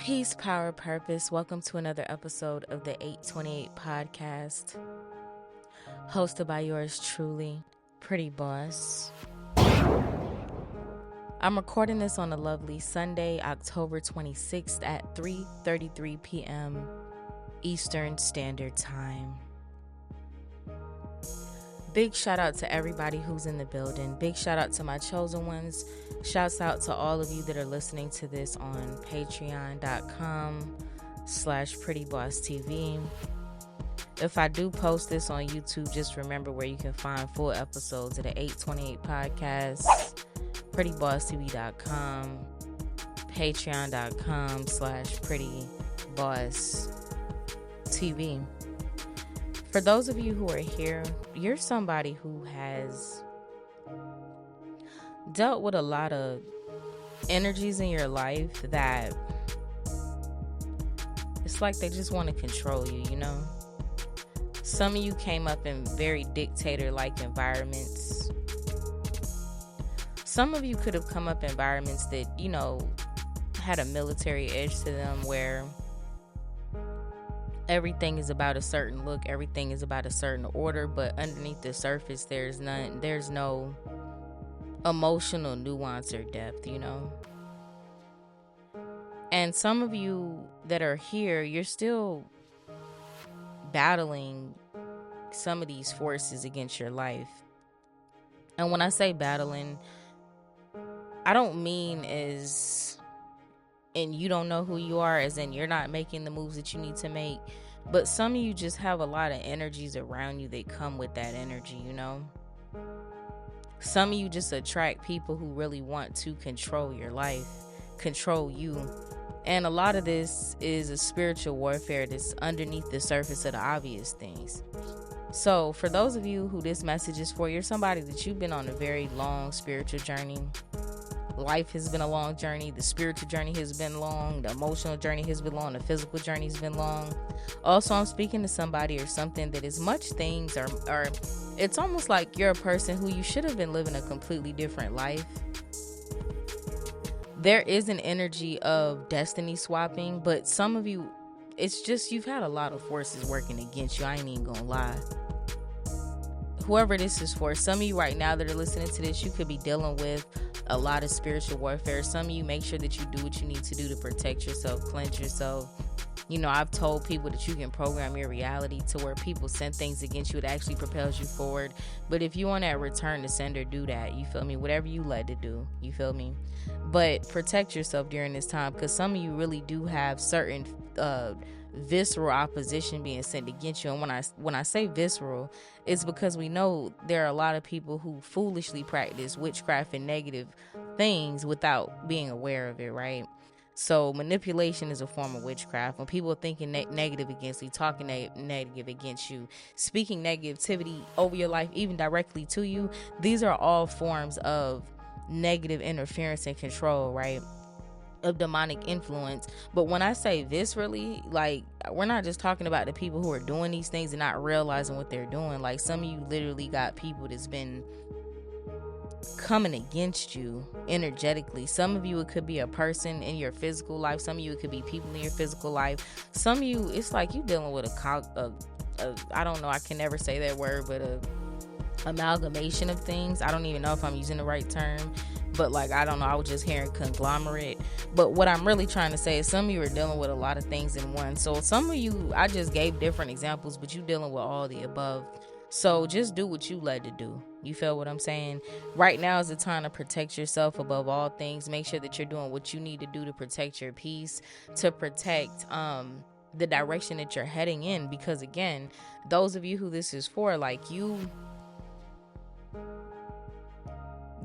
Peace, power, purpose. Welcome to another episode of the 828 podcast, hosted by yours truly, Pretty Boss. I'm recording this on a lovely Sunday, October 26th at 3:33 p.m. Eastern Standard Time. Big shout out to everybody who's in the building. Big shout out to my chosen ones. Shouts out to all of you that are listening to this on patreon.com/prettybosstv. If I do post this on YouTube, just remember where you can find full episodes of the 828 podcast, prettybosstv.com, patreon.com/prettybosstv. For those of you who are here, you're somebody who has dealt with a lot of energies in your life that it's like they just want to control you, you know? Some of you came up in very dictator-like environments. Some of you could have come up in environments that, you know, had a military edge to them where everything is about a certain look, everything is about a certain order, but underneath the surface there's no emotional nuance or depth, you know. And some of you that are here, you're still battling some of these forces against your life. And when I say battling, I don't mean as and you don't know who you are, as in you're not making the moves that you need to make. But some of you just have a lot of energies around you that come with that energy, you know? Some of you just attract people who really want to control your life, control you. And a lot of this is a spiritual warfare that's underneath the surface of the obvious things. So for those of you who this message is for, you're somebody that you've been on a very long spiritual journey. Life has been a long journey. The spiritual journey has been long. The emotional journey has been long. The physical journey has been long. Also, I'm speaking to somebody or something that as much things are it's almost like you're a person who you should have been living a completely different life. There is an energy of destiny swapping, but some of you, it's just you've had a lot of forces working against you. I ain't even gonna lie. Whoever this is for, some of you right now that are listening to this, you could be dealing with a lot of spiritual warfare. Some of you, make sure that you do what you need to do to protect yourself, cleanse yourself. You know, I've told people that you can program your reality to where people send things against you, it actually propels you forward. But if you want that return to sender, do that. You feel me? Whatever you led to do, you feel me? But protect yourself during this time, because some of you really do have certain visceral opposition being sent against you. And when I say visceral, it's because we know there are a lot of people who foolishly practice witchcraft and negative things without being aware of it, right? So manipulation is a form of witchcraft. When people are thinking negative against you, talking negative against you, speaking negativity over your life, even directly to you, these are all forms of negative interference and control, right? Of demonic influence. But when I say viscerally, like, we're not just talking about the people who are doing these things and not realizing what they're doing. Like, some of you literally got people that's been coming against you energetically. Some of you, it could be a person in your physical life. Some of you, it could be people in your physical life. Some of you, it's like you dealing with a I don't know, I can never say that word, but a amalgamation of things. I don't even know if I'm using the right term, but like, I don't know, I was just hearing conglomerate. But what I'm really trying to say is some of you are dealing with a lot of things in one. So some of you, I just gave different examples, but you dealing with all the above. So just do what you led to do. You feel what I'm saying? Right now is the time to protect yourself above all things. Make sure that you're doing what you need to do to protect your peace, to protect the direction that you're heading in. Because again, those of you who this is for, like, you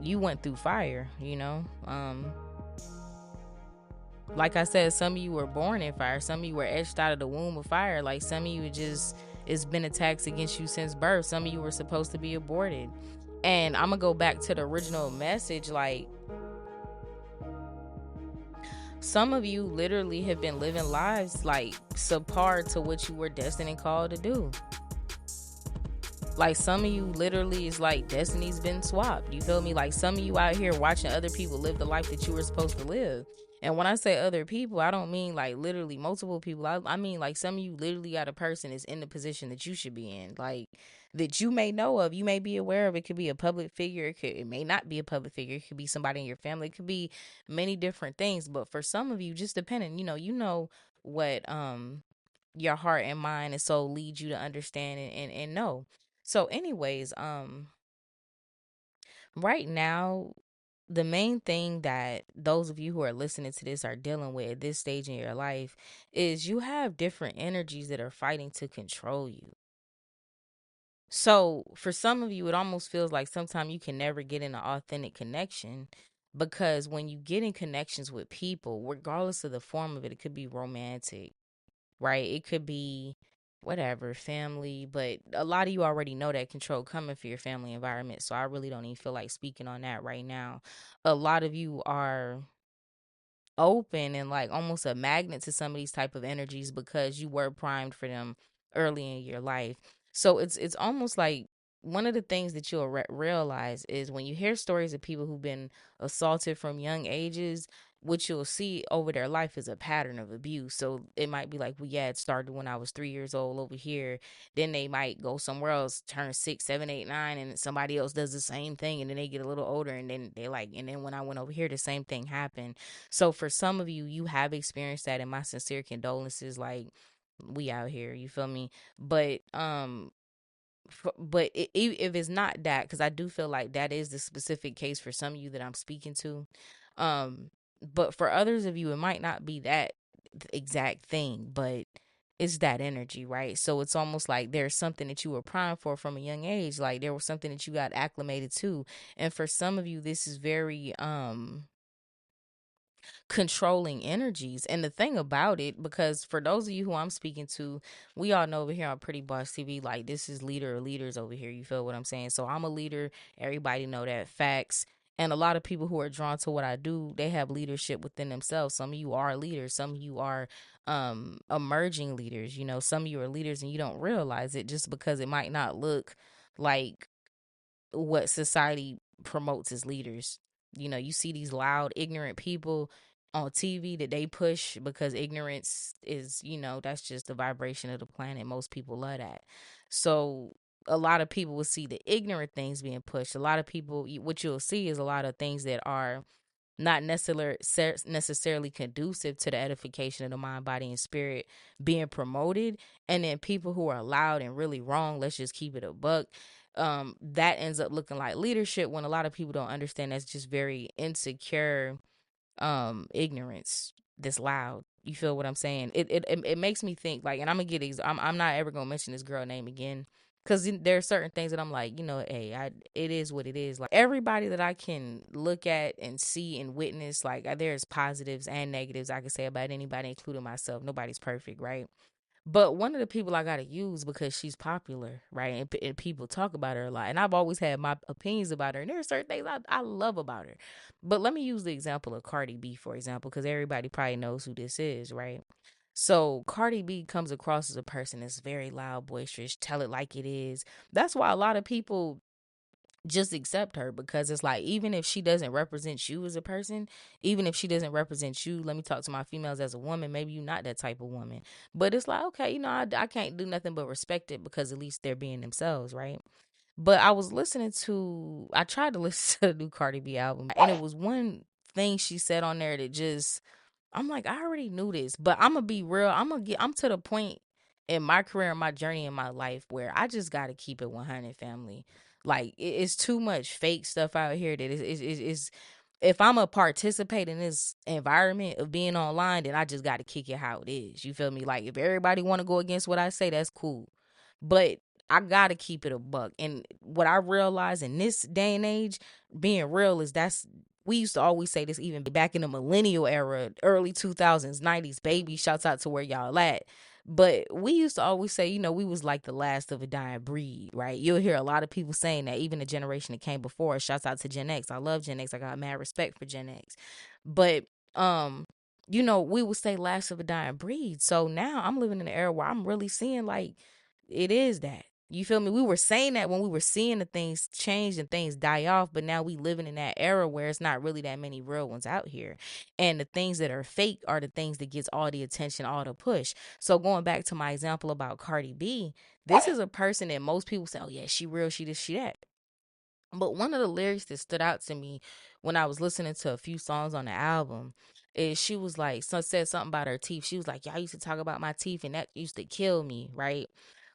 went through fire, you know? Like I said, some of you were born in fire. Some of you were etched out of the womb of fire. Like, some of you it's been attacks against you since birth. Some of you were supposed to be aborted. And I'm gonna go back to the original message. Like, some of you literally have been living lives like subpar to what you were destined and called to do. Like some of you literally is like destiny's been swapped. You feel me? Like some of you out here watching other people live the life that you were supposed to live. And when I say other people, I don't mean like literally multiple people. I mean like some of you literally got a person is in the position that you should be in. Like that you may know of, you may be aware of. It could be a public figure. It may not be a public figure. It could be somebody in your family. It could be many different things. But for some of you, just depending, you know what your heart and mind and soul lead you to understand and know. So, anyways, right now, the main thing that those of you who are listening to this are dealing with at this stage in your life is you have different energies that are fighting to control you. So, for some of you, it almost feels like sometimes you can never get in an authentic connection because when you get in connections with people, regardless of the form of it, it could be romantic, right? It could be whatever, family, but a lot of you already know that control coming for your family environment. So I really don't even feel like speaking on that right now. A lot of you are open and like almost a magnet to some of these type of energies because you were primed for them early in your life. So it's almost like one of the things that you'll realize is when you hear stories of people who've been assaulted from young ages, what you'll see over their life is a pattern of abuse. So it might be like, well, yeah, it started when I was 3 years old over here. Then they might go somewhere else, turn 6, 7, 8, 9, and somebody else does the same thing, and then they get a little older, and then they like, and then when I went over here, the same thing happened. So for some of you, you have experienced that, and my sincere condolences. Like we out here, you feel me? But if it's not that, because I do feel like that is the specific case for some of you that I'm speaking to. Um, but for others of you, it might not be that exact thing, but it's that energy, right? So it's almost like there's something that you were primed for from a young age. Like there was something that you got acclimated to. And for some of you, this is very controlling energies. And the thing about it, because for those of you who I'm speaking to, we all know over here on Pretty Boss TV, like this is leader or leaders over here. You feel what I'm saying? So I'm a leader. Everybody know that, facts. And a lot of people who are drawn to what I do, they have leadership within themselves. Some of you are leaders. Some of you are emerging leaders. You know, some of you are leaders and you don't realize it just because it might not look like what society promotes as leaders. You know, you see these loud, ignorant people on TV that they push because ignorance is, that's just the vibration of the planet. Most people love that. So a lot of people will see the ignorant things being pushed. A lot of people, what you'll see is a lot of things that are not necessarily conducive to the edification of the mind, body, and spirit being promoted. And then people who are loud and really wrong, let's just keep it a buck, that ends up looking like leadership when a lot of people don't understand that's just very insecure ignorance that's loud. You feel what I'm saying? It makes me think like, and I'm gonna I'm not ever gonna mention this girl name again because there are certain things that I'm like, hey, it is what it is. Like everybody that I can look at and see and witness, like there's positives and negatives I can say about anybody, including myself. Nobody's perfect, right? But one of the people I gotta use because she's popular, right? And people talk about her a lot. And I've always had my opinions about her. And there are certain things I love about her. But let me use the example of Cardi B, for example, because everybody probably knows who this is, right? So Cardi B comes across as a person that's very loud, boisterous, tell it like it is. That's why a lot of people just accept her because it's like even if she doesn't represent you as a person, even if she doesn't represent you, let me talk to my females as a woman, maybe you're not that type of woman, but it's like, okay, I can't do nothing but respect it because at least they're being themselves, right? But I tried to listen to the new Cardi B album, and it was one thing she said on there that just, I'm like, I already knew this, but I'm gonna be real. I'm to the point in my career, in my journey, in my life where I just got to keep it 100, family. Like it's too much fake stuff out here that is if I'm a participate in this environment of being online, then I just got to kick it how it is. You feel me? Like if everybody want to go against what I say, that's cool. But I got to keep it a buck. And what I realize in this day and age, being real is we used to always say this even back in the millennial era, early 2000s, 90s, baby, shouts out to where y'all at. But we used to always say, we was like the last of a dying breed, right? You'll hear a lot of people saying that, even the generation that came before us. Shouts out to Gen X. I love Gen X. I got mad respect for Gen X. But, we would say last of a dying breed. So now I'm living in an era where I'm really seeing like it is that. You feel me? We were saying that when we were seeing the things change and things die off, but now we living in that era where it's not really that many real ones out here. And the things that are fake are the things that gets all the attention, all the push. So going back to my example about Cardi B, this is a person that most people say, oh yeah, she real, she this, she that. But one of the lyrics that stood out to me when I was listening to a few songs on the album is she was like, so said something about her teeth. She was like, y'all used to talk about my teeth and that used to kill me, right?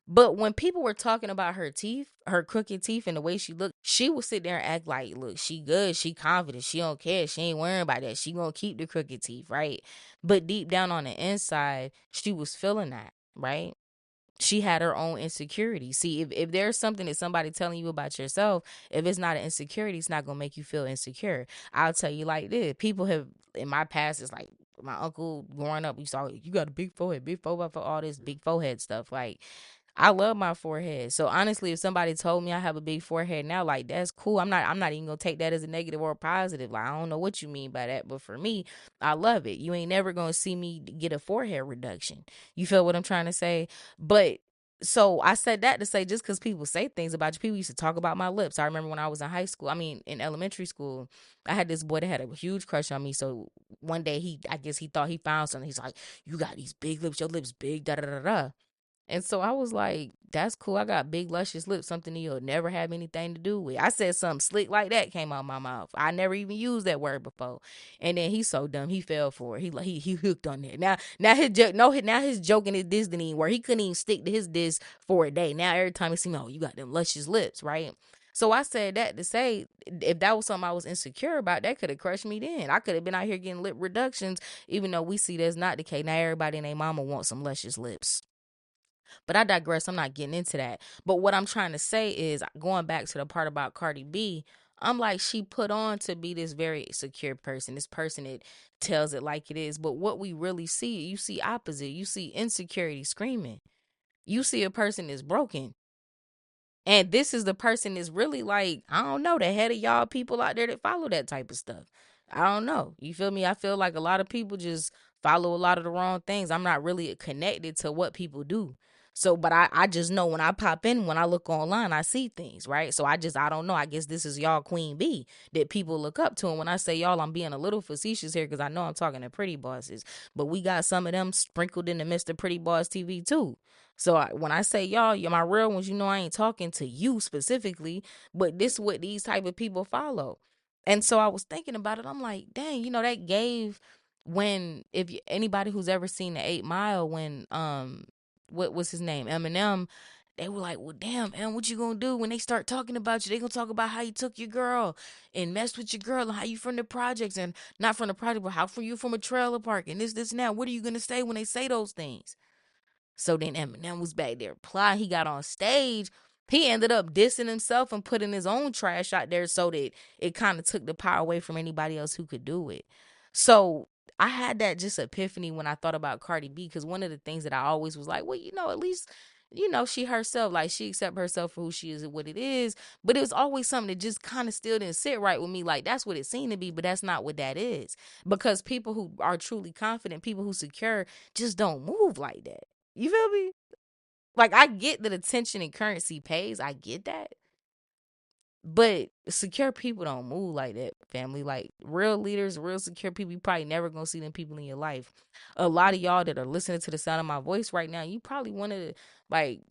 But when people were talking about her teeth, her crooked teeth and the way she looked, she would sit there and act like, look, she good, she confident, she don't care, she ain't worrying about that. She gonna keep the crooked teeth, right? But deep down on the inside, she was feeling that, right? She had her own insecurity. See, if there's something that somebody telling you about yourself, if it's not an insecurity, it's not gonna make you feel insecure. I'll tell you like this. People have in my past, it's like my uncle growing up, we saw you got a big forehead for all this big forehead stuff. Like I love my forehead. So honestly, if somebody told me I have a big forehead now, like that's cool. I'm not even gonna take that as a negative or a positive. Like I don't know what you mean by that, but for me, I love it. You ain't never gonna see me get a forehead reduction. You feel what I'm trying to say? But so I said that to say just because people say things about you, people used to talk about my lips. I remember when I was in high school, I mean in elementary school, I had this boy that had a huge crush on me. So one day I guess he thought he found something. He's like, you got these big lips, your lips big, da da da da. And so I was like, that's cool. I got big, luscious lips, something you'll never have anything to do with. I said something slick like that came out my mouth. I never even used that word before. And then he's so dumb, he fell for it. He hooked on that. Now his joke, no, now his joking his diss didn't even work. He couldn't even stick to his diss for a day. Now every time he see me, oh, you got them luscious lips, right? So I said that to say, if that was something I was insecure about, that could have crushed me then. I could have been out here getting lip reductions, even though we see that's not the case. Now everybody and their mama wants some luscious lips. But I digress. I'm not getting into that. But what I'm trying to say is going back to the part about Cardi B, I'm like, she put on to be this very secure person, this person that tells it like it is. But what we really see, you see opposite. You see insecurity screaming. You see a person that's broken. And this is the person that's really like, I don't know, the head of y'all people out there that follow that type of stuff. I don't know. You feel me? I feel like a lot of people just follow a lot of the wrong things. I'm not really connected to what people do. So, but I just know when I pop in, when I look online, I see things, right? So I don't know. I guess this is y'all Queen B that people look up to. And when I say y'all, I'm being a little facetious here because I know I'm talking to pretty bosses. But we got some of them sprinkled in the midst of Pretty Boss TV too. So when I say y'all, you're my real ones, you know I ain't talking to you specifically, but this is what these type of people follow. And so I was thinking about it. I'm like, dang, that gave when if anybody who's ever seen the 8 Mile when what was his name Eminem, they were like, well, damn, Em, what you gonna do when they start talking about you? They gonna talk about how you took your girl and messed with your girl and how you from the projects and not from the project, but how from you from a trailer park and this and that. What are you gonna say when they say those things? So then Eminem was back there applying. He got on stage. He ended up dissing himself and putting his own trash out there so that it kind of took the power away from anybody else who could do it. So I had that just epiphany when I thought about Cardi B, because one of the things that I always was like, well, at least, she herself, like she accept herself for who she is and what it is. But it was always something that just kind of still didn't sit right with me. Like that's what it seemed to be, but that's not what that is. Because people who are truly confident, people who secure, just don't move like that. You feel me? Like I get that attention and currency pays. I get that. But secure people don't move like that, family. Like real leaders, real secure people, you probably never gonna see them people in your life. A lot of y'all that are listening to the sound of my voice right now, you probably one of the, like,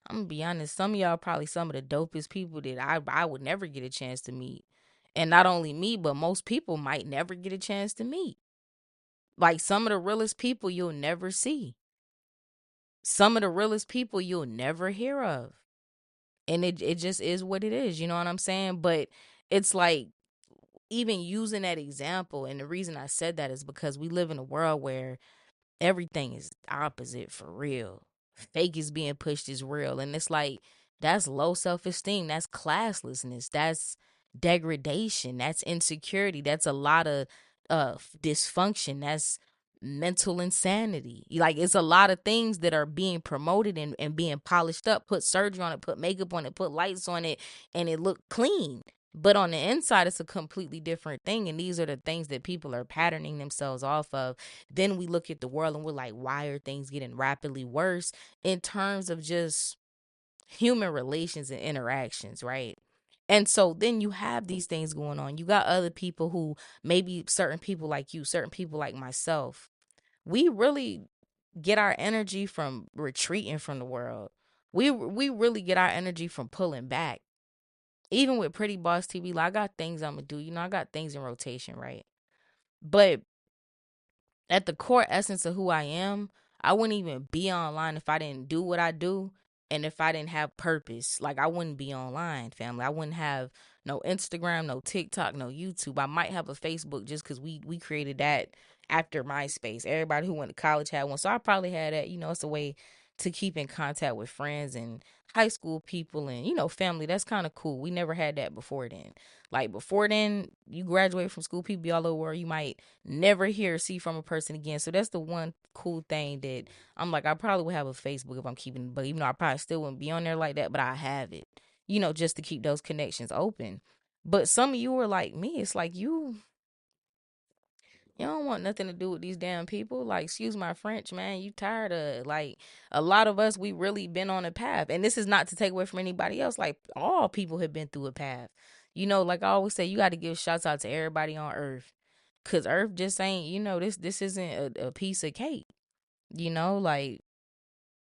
I'm gonna be honest, some of y'all probably some of the dopest people that I would never get a chance to meet. And not only me, but most people might never get a chance to meet. Like some of the realest people you'll never see. Some of the realest people you'll never hear of. And it just is what it is, you know what I'm saying? But it's like, even using that example, and the reason I said that is because we live in a world where everything is opposite for real. Fake is being pushed is real. And it's like, that's low self-esteem. That's classlessness. That's degradation. That's insecurity. That's a lot of dysfunction. That's mental insanity. Like, it's a lot of things that are being promoted and being polished up, put surgery on it, put makeup on it, put lights on it, and it look clean. But on the inside, it's a completely different thing. And these are the things that people are patterning themselves off of. Then we look at the world and we're like, why are things getting rapidly worse in terms of just human relations and interactions, right? And so then you have these things going on. You got other people who, maybe certain people like you, certain people like myself, we really get our energy from retreating from the world. We really get our energy from pulling back. Even with Pretty Boss TV, like, I got things I'm gonna do. I got things in rotation, right? But at the core essence of who I am, I wouldn't even be online if I didn't do what I do and if I didn't have purpose. Like, I wouldn't be online, family. I wouldn't have no Instagram, no TikTok, no YouTube. I might have a Facebook just because we created that after MySpace. Everybody who went to college had one. So I probably had that. It's a way to keep in contact with friends and high school people and, family. That's kind of cool. We never had that before then. Like, before then, you graduate from school, people be all over where you might never hear or see from a person again. So that's the one cool thing that I'm like, I probably would have a Facebook if I'm keeping, but even though I probably still wouldn't be on there like that, but I have it, just to keep those connections open. But some of you are like me. It's like you don't want nothing to do with these damn people. Like, excuse my French, man. You tired of, like, a lot of us, we really been on a path. And this is not to take away from anybody else. Like, all people have been through a path. Like I always say, you got to give shouts out to everybody on earth. Cause earth just ain't, this isn't a piece of cake. Like,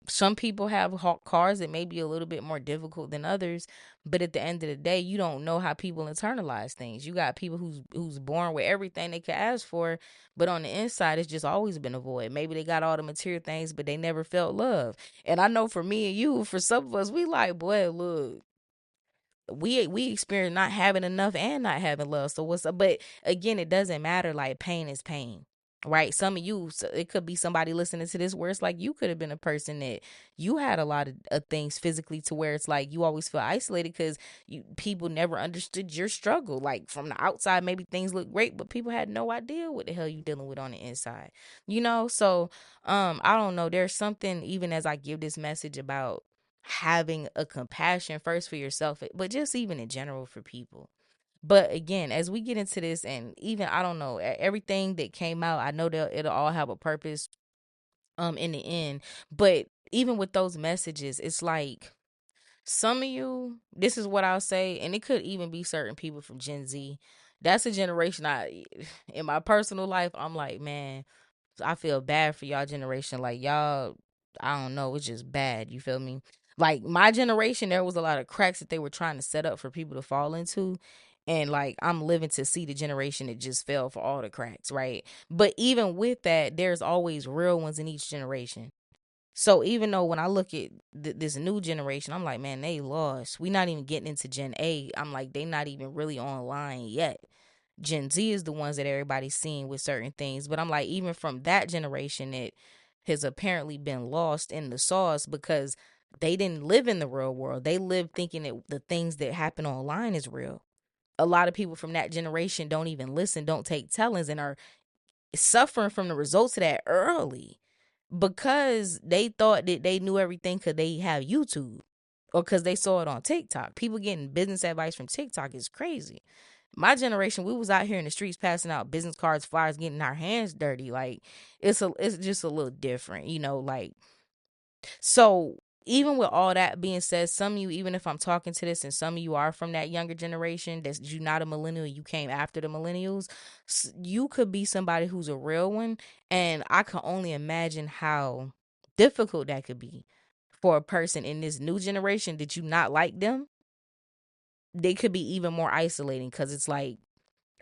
some people have cars that may be a little bit more difficult than others, but at the end of the day, you don't know how people internalize things. You got people who's born with everything they could ask for, but on the inside, it's just always been a void. Maybe they got all the material things, but they never felt love. And I know for me and you, for some of us, we like, boy, look, we experience not having enough and not having love. So what's up? But again, it doesn't matter. Like, pain is pain, right? Some of you, it could be somebody listening to this where it's like you could have been a person that you had a lot of things physically to where it's like you always feel isolated because people never understood your struggle. Like, from the outside, maybe things look great, but people had no idea what the hell you dealing with on the inside. So I don't know. There's something, even as I give this message, about having a compassion first for yourself, but just even in general for people. But again, as we get into this, and even, I don't know, everything that came out, I know that it'll all have a purpose in the end. But even with those messages, it's like, some of you, this is what I'll say, and it could even be certain people from Gen Z. That's a generation in my personal life, I'm like, man, I feel bad for y'all generation. Like, y'all, I don't know, it's just bad. You feel me? Like, my generation, there was a lot of cracks that they were trying to set up for people to fall into. And like, I'm living to see the generation that just fell for all the cracks, right? But even with that, there's always real ones in each generation. So even though when I look at this new generation, I'm like, man, they lost. We not even getting into Gen A. I'm like, they not even really online yet. Gen Z is the ones that everybody's seeing with certain things. But I'm like, even from that generation, it has apparently been lost in the sauce because they didn't live in the real world. They live thinking that the things that happen online is real. A lot of people from that generation don't even listen, don't take tellings, and are suffering from the results of that early because they thought that they knew everything because they have YouTube or because they saw it on TikTok. People getting business advice from TikTok is crazy. My generation, we was out here in the streets passing out business cards, flyers, getting our hands dirty. Like, it's just a little different, like. So even with all that being said, some of you, even if I'm talking to this, and some of you are from that younger generation, that's you not a millennial, you came after the millennials, you could be somebody who's a real one, and I can only imagine how difficult that could be for a person in this new generation that you not like them. They could be even more isolating because it's like,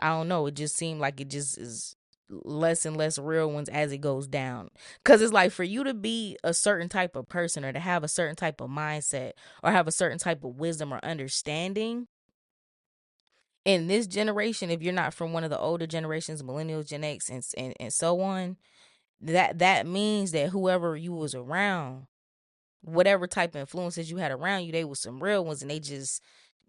I don't know. It just seemed like it just is less and less real ones as it goes down. Because it's like, for you to be a certain type of person or to have a certain type of mindset or have a certain type of wisdom or understanding in this generation, if you're not from one of the older generations, millennials, Gen X, and so on, that means that whoever you was around, whatever type of influences you had around you, they was some real ones, and they just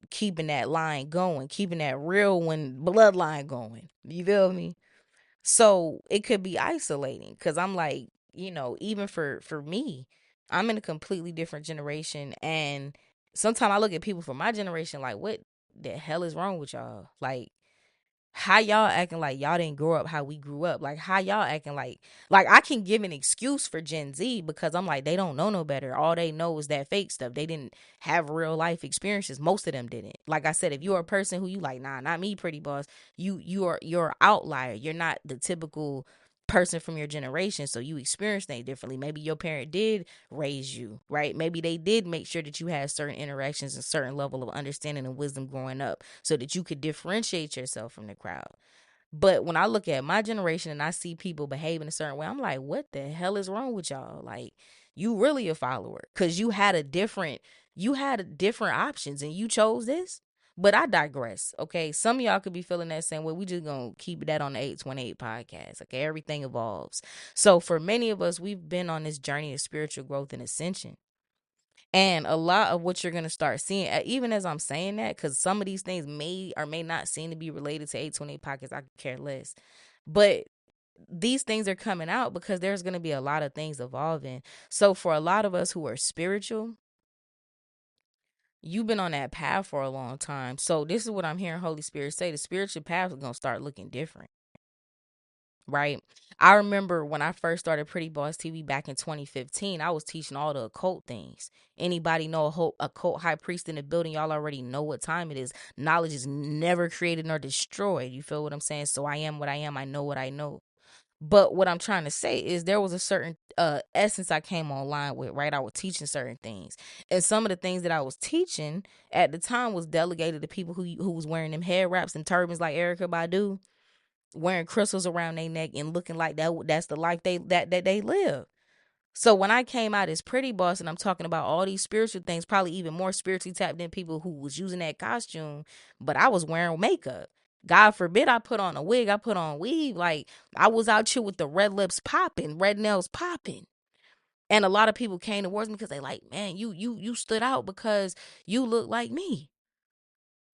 keeping that line going, keeping that real one bloodline going. You feel me? So it could be isolating because I'm like, even for me, I'm in a completely different generation. And sometimes I look at people from my generation like, what? the hell is wrong with y'all? Like, how y'all acting like y'all didn't grow up how we grew up? Like, how y'all acting like I can give an excuse for Gen Z because I'm like, they don't know no better. All they know is that fake stuff. They didn't have real life experiences. Most of them didn't. Like I said, if you're a person who you like, nah, not me, pretty boss, you're an outlier. You're not the typical person from your generation, so you experience things differently. Maybe your parent did raise you, right? Maybe they did make sure that you had certain interactions and certain level of understanding and wisdom growing up so that you could differentiate yourself from the crowd. But when I look at my generation and I see people behaving a certain way, I'm like, what the hell is wrong with y'all? Like, you really a follower because you had a different options and you chose this. But I digress. Okay, some of y'all could be feeling that same way. We just gonna keep that on the 828 podcast. Okay, everything evolves. So for many of us, we've been on this journey of spiritual growth and ascension. And a lot of what you're going to start seeing, even as I'm saying that, because some of these things may or may not seem to be related to 828 pockets, I could care less. But these things are coming out because there's going to be a lot of things evolving. So for a lot of us who are spiritual, you've been on that path for a long time. So this is what I'm hearing Holy Spirit say. The spiritual path is going to start looking different. Right. I remember when I first started Pretty Boss TV back in 2015, I was teaching all the occult things. Anybody know a occult high priest in the building? Y'all already know what time it is. Knowledge is never created nor destroyed. You feel what I'm saying? So I am what I am. I know what I know. But what I'm trying to say is there was a certain essence I came online with, right? I was teaching certain things. And some of the things that I was teaching at the time was delegated to people who was wearing them head wraps and turbans like Erykah Badu, wearing crystals around their neck and looking like that's the life that they live. So when I came out as Pretty Boss and I'm talking about all these spiritual things, probably even more spiritually tapped than people who was using that costume, but I was wearing makeup. God forbid I put on a wig, I put on weave. Like, I was out here with the red lips popping, red nails popping. And a lot of people came towards me because they like, man, you stood out because you look like me.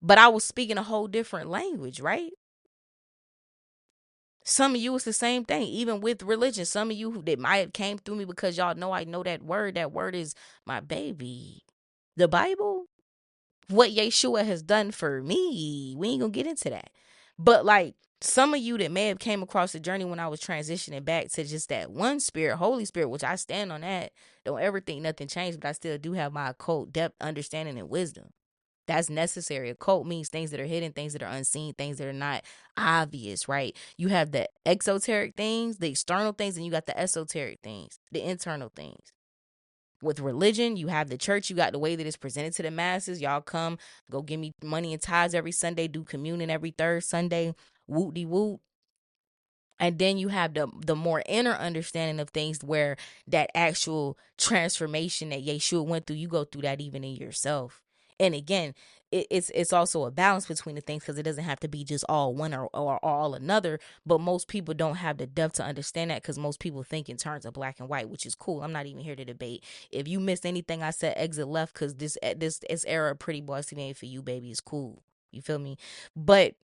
But I was speaking a whole different language, right? Some of you, it's the same thing, even with religion. Some of you that might have came through me because y'all know I know that word. That word is my baby. The Bible, what Yeshua has done for me. We ain't gonna get into that. But like some of you that may have came across the journey when I was transitioning back to just that one spirit, Holy Spirit, which I stand on that. Don't ever think nothing changed, but I still do have my occult depth, understanding, and wisdom. That's necessary. Occult means things that are hidden, things that are unseen, things that are not obvious, right? You have the exoteric things, the external things, and you got the esoteric things, the internal things. With religion, you have the church, you got the way that it's presented to the masses. Y'all come, go give me money and tithes every Sunday, do communion every third Sunday, whoop de whoop. And then you have the more inner understanding of things where that actual transformation that Yeshua went through, you go through that even in yourself. And again, it's also a balance between the things because it doesn't have to be just all one or all another. But most people don't have the depth to understand that because most people think in terms of black and white, which is cool. I'm not even here to debate. If you missed anything I said, exit left because this era of Pretty Boss TV ain't for you, baby. It's cool. You feel me? But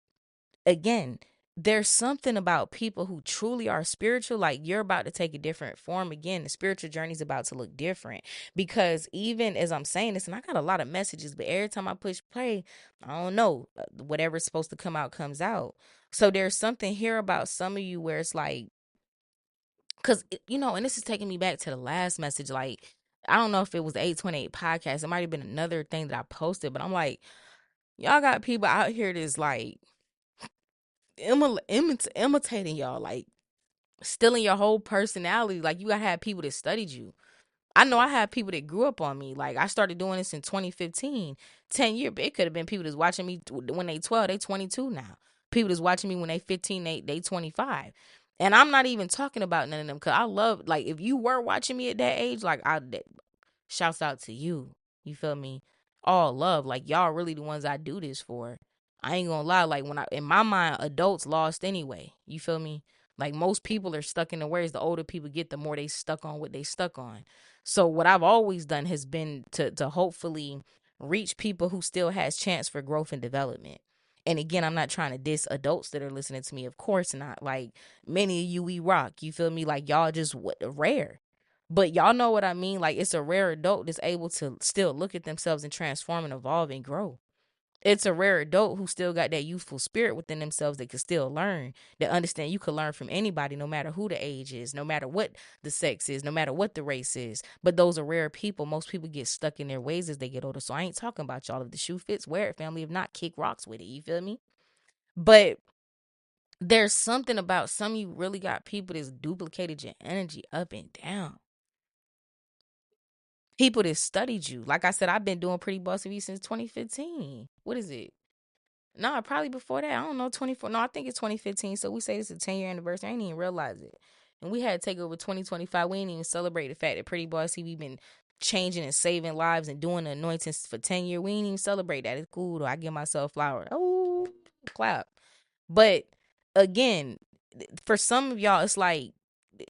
again, there's something about people who truly are spiritual, like you're about to take a different form. Again, the spiritual journey is about to look different because even as I'm saying this, and I got a lot of messages, but every time I push play, I don't know, whatever's supposed to come out comes out. So there's something here about some of you where it's like, because, and this is taking me back to the last message. Like, I don't know if it was the 828 podcast. It might have been another thing that I posted, but I'm like, y'all got people out here that's like, imitating y'all, like stealing your whole personality. Like, you gotta have people that studied you. I know I have people that grew up on me. Like, I started doing this in 2015. 10 years, it could have been people that's watching me when they 12, they 22 now. People that's watching me when they 15, they 25. And I'm not even talking about none of them because I love, like, if you were watching me at that age, like, shouts out to you. You feel me? All love. Like, y'all really the ones I do this for. I ain't gonna lie. Like, in my mind, adults lost anyway. You feel me? Like, most people are stuck in the ways. The older people get, the more they stuck on what they stuck on. So what I've always done has been to hopefully reach people who still has chance for growth and development. And again, I'm not trying to diss adults that are listening to me. Of course not. Like, many of you, we rock. You feel me? Like, y'all just rare. But y'all know what I mean? Like, it's a rare adult that's able to still look at themselves and transform and evolve and grow. It's a rare adult who still got that youthful spirit within themselves that can still learn, that understand you can learn from anybody, no matter who the age is, no matter what the sex is, no matter what the race is. But those are rare people. Most people get stuck in their ways as they get older. So I ain't talking about y'all. If the shoe fits, wear it, family. If not, kick rocks with it. You feel me? But there's something about some of you really got people that's duplicated your energy up and down. People that studied you. Like I said, I've been doing Pretty Boss TV since 2015. What is it? No, probably before that. I don't know, 24. No, I think it's 2015. So we say it's a 10-year anniversary. I didn't even realize it. And we had to take over 2025. We didn't even celebrate the fact that Pretty Boss TV been changing and saving lives and doing the anointings for 10 years. We didn't even celebrate that. It's cool though. I give myself flowers. Oh, clap. But again, for some of y'all, it's like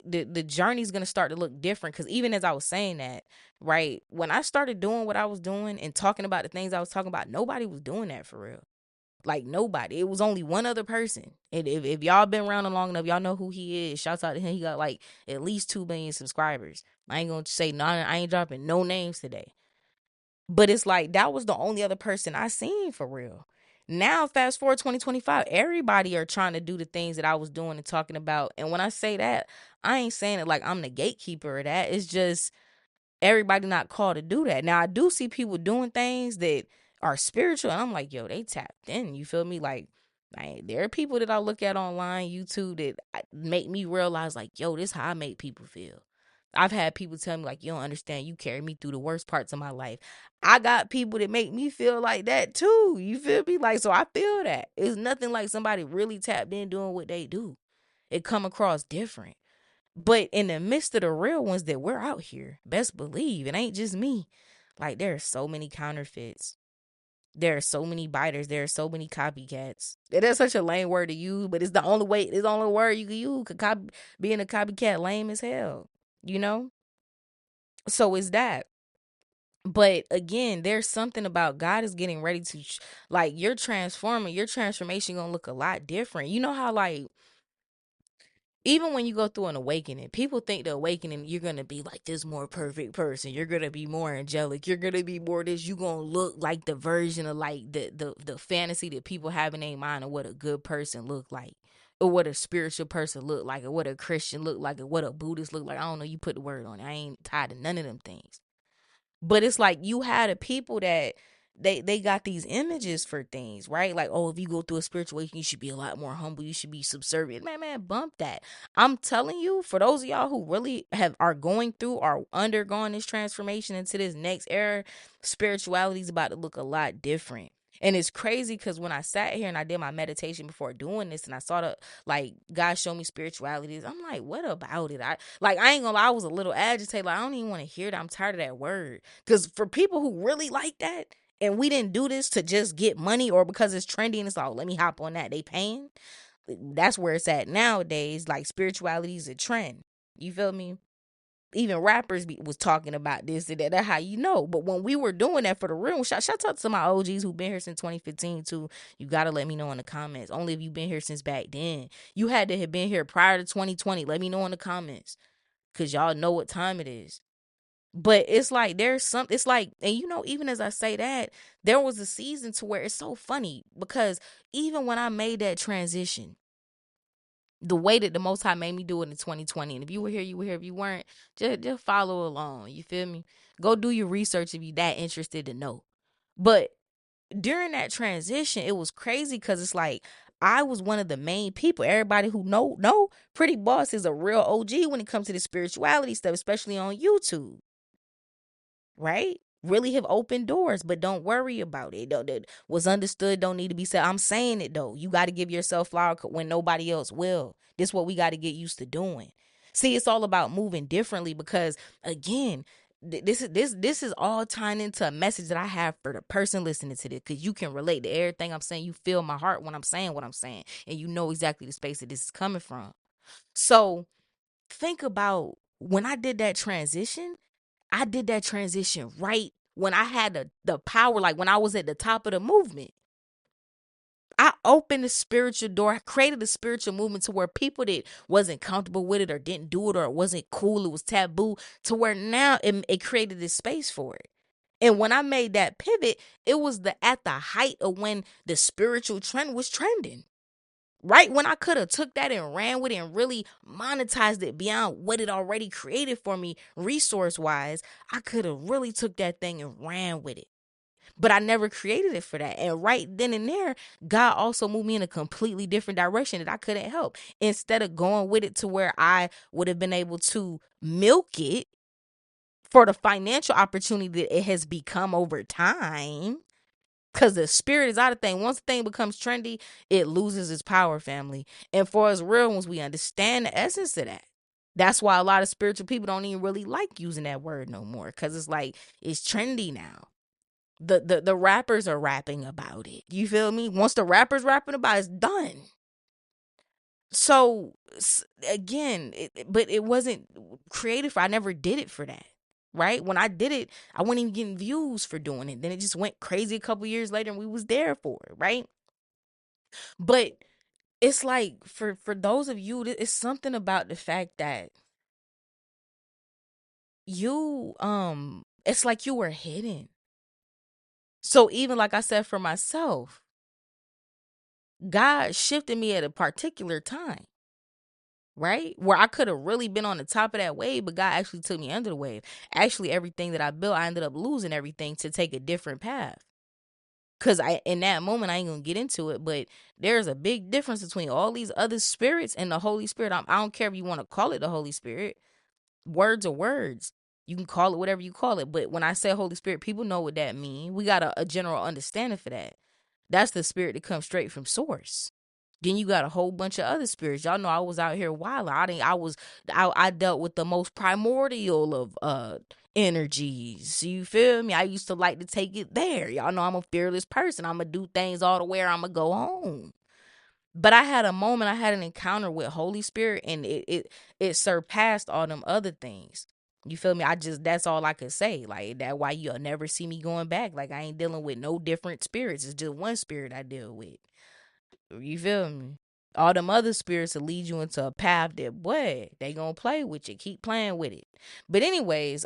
the journey's gonna start to look different. Because even as I was saying that, right, when I started doing what I was doing and talking about the things I was talking about, nobody was doing that for real. Like nobody. It was only one other person. And if y'all been around him long enough, y'all know who he is. Shouts out to him. He got like at least 2 million subscribers. I ain't gonna say no. I ain't dropping no names today. But it's like that was the only other person I seen for real. Now, fast forward 2025, everybody are trying to do the things that I was doing and talking about. And when I say that, I ain't saying it like I'm the gatekeeper of that. It's just everybody not called to do that. Now, I do see people doing things that are spiritual, and I'm like, yo, they tapped in. You feel me? Like there are people that I look at online, YouTube, that make me realize, like, yo, this how I make people feel. I've had people tell me, like, you don't understand. You carry me through the worst parts of my life. I got people that make me feel like that, too. You feel me? Like, so I feel that. It's nothing like somebody really tapped in doing what they do. It come across different. But in the midst of the real ones that we're out here, best believe it ain't just me. Like, there are so many counterfeits. There are so many biters. There are so many copycats. That's such a lame word to use, but it's the only way. It's the only word you can use. Being a copycat lame as hell. You know? So it's that. But again, there's something about God is getting ready to, like, you're transforming. Your transformation gonna look a lot different. You know how, like, even when you go through an awakening, people think the awakening, you're going to be like this more perfect person. You're going to be more angelic. You're going to be more this. You're going to look like the version of like the fantasy that people have in their mind of what a good person look like, or what a spiritual person look like, or what a Christian look like, or what a Buddhist look like. I don't know. You put the word on it. I ain't tied to none of them things. But it's like you had a people that they got these images for things, right? Like, oh, if you go through a spiritual awakening, you should be a lot more humble. You should be subservient. Man, bump that. I'm telling you, for those of y'all who really are going through or undergoing this transformation into this next era, spirituality is about to look a lot different. And it's crazy because when I sat here and I did my meditation before doing this, and I saw the, like, God showed me spirituality, I'm like, what about it? I ain't gonna lie, I was a little agitated. Like, I don't even want to hear that. I'm tired of that word. Because for people who really like that, and we didn't do this to just get money or because it's trendy and it's like, let me hop on that, they paying. That's where it's at nowadays. Like, spirituality is a trend. You feel me? Even rappers was talking about this and that. That's how you know. But when we were doing that for the real, shout out to my OGs who've been here since 2015 too. You got to let me know in the comments. Only if you've been here since back then. You had to have been here prior to 2020. Let me know in the comments. Because y'all know what time it is. But it's like there's some, it's like, and you know, even as I say that, there was a season to where it's so funny because even when I made that transition, the way that the Most High made me do it in 2020, and if you were here, you were here. If you weren't, just follow along. You feel me? Go do your research if you're that interested to know. But during that transition, it was crazy because it's like I was one of the main people. Everybody who know Pretty Boss is a real OG when it comes to the spirituality stuff, especially on YouTube. Right? Really have opened doors, but don't worry about it. That was understood, don't need to be said. I'm saying it though. You got to give yourself flowers when nobody else will. This is what we got to get used to doing. See, it's all about moving differently because again, this is all tying into a message that I have for the person listening to this, because you can relate to everything I'm saying. You feel my heart when I'm saying what I'm saying, and you know exactly the space that this is coming from. So think about when I did that transition. I did that transition right when I had the power, like when I was at the top of the movement. I opened the spiritual door. I created a spiritual movement to where people that wasn't comfortable with it or didn't do it or it wasn't cool, it was taboo, to where now it created this space for it. And when I made that pivot, it was at the height of when the spiritual trend was trending. Right when I could have took that and ran with it and really monetized it beyond what it already created for me resource wise, I could have really took that thing and ran with it. But I never created it for that. And right then and there, God also moved me in a completely different direction that I couldn't help. Instead of going with it to where I would have been able to milk it for the financial opportunity that it has become over time. Because the spirit is out of thing. Once a thing becomes trendy, it loses its power, family. And for us real ones, we understand the essence of that. That's why a lot of spiritual people don't even really like using that word no more. Because it's like, it's trendy now. The rappers are rapping about it. You feel me? Once the rappers rapping about it, it's done. So again, but it wasn't creative. I never did it for that. Right? When I did it, I wasn't even getting views for doing it. Then it just went crazy a couple years later and we was there for it, right? But it's like for those of you, it's something about the fact that you it's like you were hidden. So even like I said for myself, God shifted me at a particular time, right? Where I could have really been on the top of that wave, but God actually took me under the wave. Actually, everything that I built, I ended up losing everything to take a different path. Cause in that moment, I ain't gonna get into it, but there's a big difference between all these other spirits and the Holy Spirit. I don't care if you want to call it the Holy Spirit. Words are words. You can call it whatever you call it. But when I say Holy Spirit, people know what that means. We got a general understanding for that. That's the spirit that comes straight from source. Then you got a whole bunch of other spirits. Y'all know I was out here wild. I dealt with the most primordial of energies. You feel me? I used to like to take it there. Y'all know I'm a fearless person. I'm gonna do things all the way or I'm gonna go home. But I had a moment, I had an encounter with Holy Spirit and it surpassed all them other things. You feel me? That's all I could say. Like that why you'll never see me going back. Like I ain't dealing with no different spirits. It's just one spirit I deal with. You feel me? All them other spirits will lead you into a path that boy, they gonna play with you. Keep playing with it. But anyways,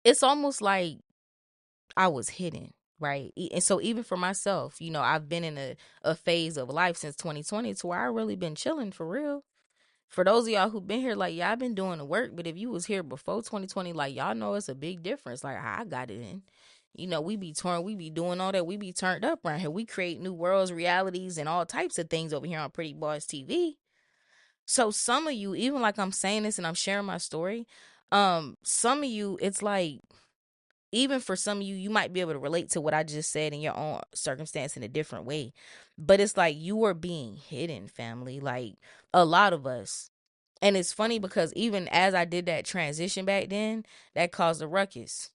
it's almost like I was hidden, right? And so even for myself, I've been in a phase of life since 2020 to where I really been chilling for real. For those of y'all who've been here, like, yeah, I've been doing the work, but if you was here before 2020, like, y'all know it's a big difference. Like, I got it in. We be torn, we be doing all that, we be turned up around here. We create new worlds, realities, and all types of things over here on Pretty Boss TV. So some of you, even like I'm saying this and I'm sharing my story, some of you, it's like, even for some of you, you might be able to relate to what I just said in your own circumstance in a different way. But it's like you were being hidden, family. Like a lot of us. And it's funny because even as I did that transition back then, that caused a ruckus,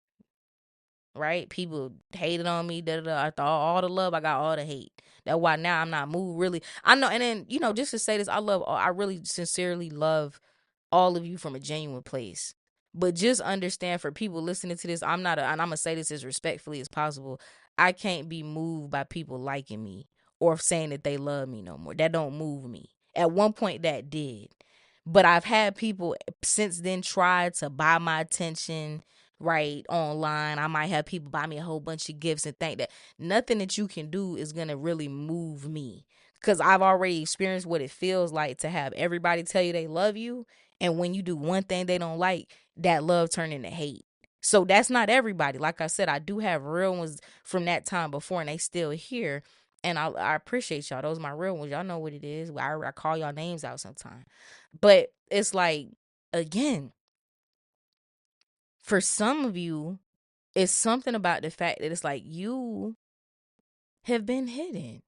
right? People hated on me. Da, da, da. I thought all the love, I got all the hate. That's why now I'm not moved really. I know. And then, just to say this, I really sincerely love all of you from a genuine place. But just understand for people listening to this, and I'm going to say this as respectfully as possible. I can't be moved by people liking me or saying that they love me no more. That don't move me. At one point that did. But I've had people since then try to buy my attention, right, online. I might have people buy me a whole bunch of gifts and think that nothing that you can do is going to really move me. Because I've already experienced what it feels like to have everybody tell you they love you. And when you do one thing they don't like, that love turn into hate. So that's not everybody. Like I said, I do have real ones from that time before and they still here. And I appreciate y'all. Those are my real ones. Y'all know what it is. I call y'all names out sometimes. But it's like, again, for some of you, it's something about the fact that it's like you have been hidden.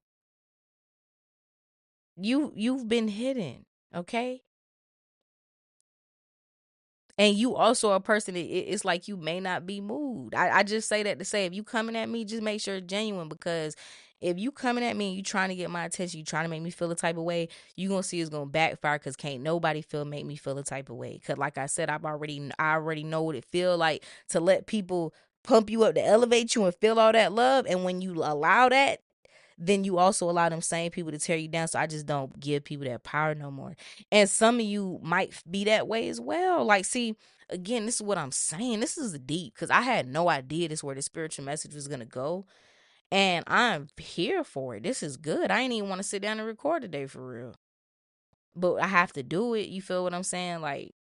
You've been hidden, okay? And you also a person that it's like you may not be moved. I just say that to say if you coming at me, just make sure it's genuine because if you coming at me and you trying to get my attention, you trying to make me feel a type of way, you gonna see it's gonna backfire because can't nobody make me feel a type of way. Cause like I said, I already know what it feel like to let people pump you up to elevate you and feel all that love. And when you allow that, then you also allow them same people to tear you down. So I just don't give people that power no more. And some of you might be that way as well. Like, see, again, this is what I'm saying. This is deep because I had no idea this where the spiritual message was gonna go. And I'm here for it. This is good. I ain't even want to sit down and record today for real. But I have to do it. You feel what I'm saying? Like,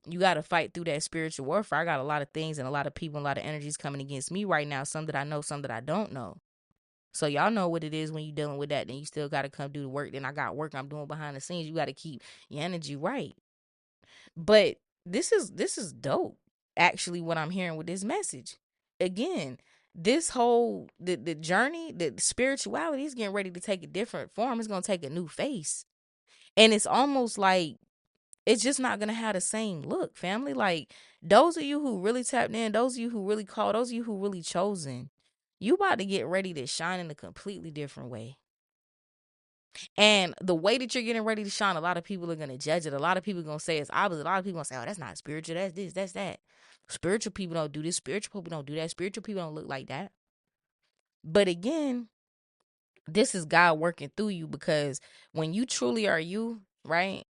you got to fight through that spiritual warfare. I got a lot of things and a lot of people and a lot of energies coming against me right now. Some that I know, some that I don't know. So y'all know what it is when you're dealing with that. Then you still got to come do the work. Then I got work I'm doing behind the scenes. You got to keep your energy right. But this is dope. Actually, what I'm hearing with this message. Again, this whole the journey, the spirituality is getting ready to take a different form. It's gonna take a new face. And it's almost like it's just not gonna have the same look, family. Like, those of you who really tapped in, those of you who really called, those of you who really chosen, you about to get ready to shine in a completely different way. And the way that you're getting ready to shine, a lot of people are gonna judge it. A lot of people are gonna say it's opposite. A lot of people gonna say, "Oh, that's not spiritual. That's this. That's that." Spiritual people don't do this. Spiritual people don't do that. Spiritual people don't look like that. But again, this is God working through you, because when you truly are you, right?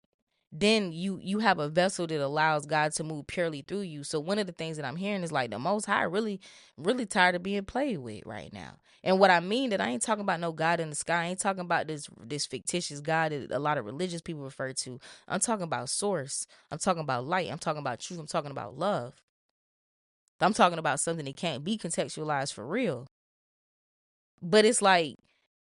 Then you have a vessel that allows God to move purely through you. So one of the things that I'm hearing is like the Most High really, really tired of being played with right now. And what I mean that I ain't talking about no God in the sky. I ain't talking about this fictitious God that a lot of religious people refer to. I'm talking about source. I'm talking about light. I'm talking about truth. I'm talking about love. I'm talking about something that can't be contextualized for real. But it's like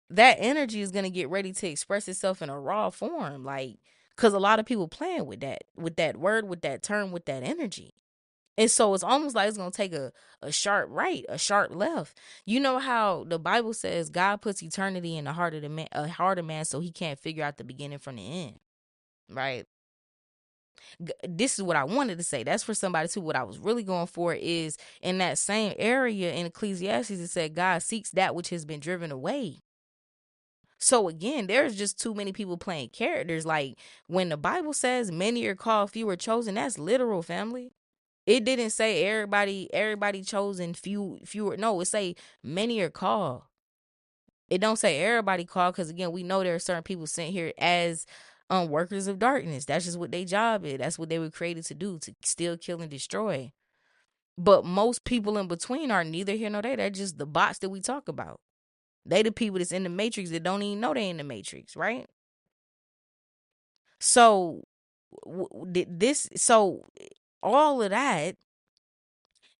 that energy is going to get ready to express itself in a raw form. Like, because a lot of people playing with that word, with that term, with that energy. And so it's almost like it's going to take a sharp right, a sharp left. You know how the Bible says God puts eternity in the heart of man so he can't figure out the beginning from the end, right? This is what I wanted to say. That's for somebody too. What I was really going for is in that same area in Ecclesiastes, it said God seeks that which has been driven away. So again, there's just too many people playing characters. Like, when the Bible says many are called, few are chosen, that's literal, family. It didn't say everybody chosen, fewer. No, it say many are called. It don't say everybody called, because again, we know there are certain people sent here as workers of darkness. That's just what their job is. That's what they were created to do, to steal, kill, and destroy. But most people in between are neither here nor there. They're just the bots that we talk about. They the people that's in the matrix that don't even know they in the matrix, right? So so all of that,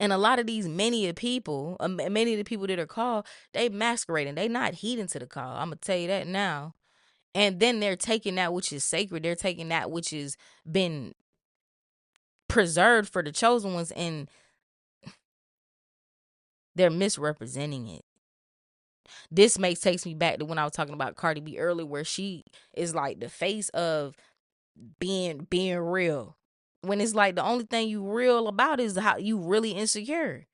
and a lot of these many of people, many of the people that are called, they masquerading. They not heeding to the call. I'm gonna tell you that now. And then they're taking that which is sacred. They're taking that which has been preserved for the chosen ones, and they're misrepresenting it. This takes me back to when I was talking about Cardi B earlier, where she is like the face of being real, when it's like the only thing you real about is how you really insecure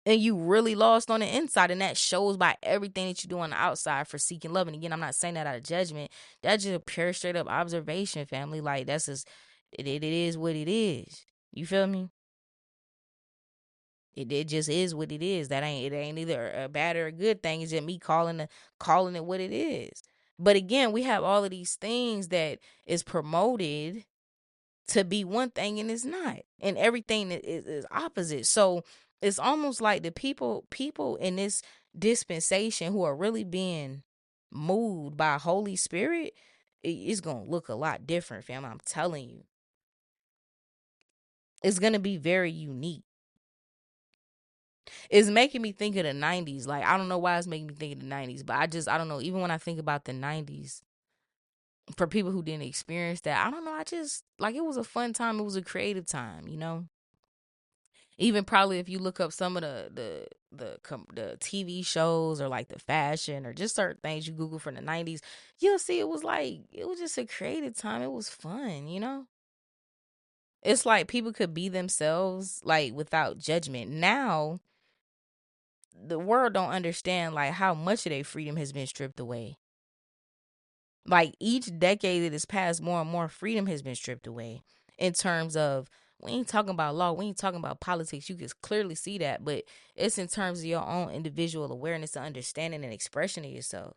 and you really lost on the inside, and that shows by everything that you do on the outside for seeking love. And again, I'm not saying that out of judgment. That's just pure straight up observation, family. Like, that's just it is what it is. You feel me? It just is what it is. It ain't either a bad or a good thing. It's just me calling it what it is. But again, we have all of these things that is promoted to be one thing, and it's not. And everything is opposite. So it's almost like the people in this dispensation who are really being moved by Holy Spirit, it's going to look a lot different, fam. I'm telling you. It's going to be very unique. It's making me think of the 90s. Like, I don't know why it's making me think of the 90s, but I don't know. Even when I think about the 90s, for people who didn't experience that, I don't know. I just, like, it was a fun time. It was a creative time, you know? Even probably if you look up some of the TV shows, or like the fashion, or just certain things you Google from the 90s, you'll see it was just a creative time. It was fun, you know? It's like people could be themselves, like, without judgment. Now, the world don't understand, like, how much of their freedom has been stripped away. Like, each decade that has passed, more and more freedom has been stripped away in terms of We ain't talking about law. We ain't talking about politics. You can clearly see that, but it's in terms of your own individual awareness and understanding and expression of yourself.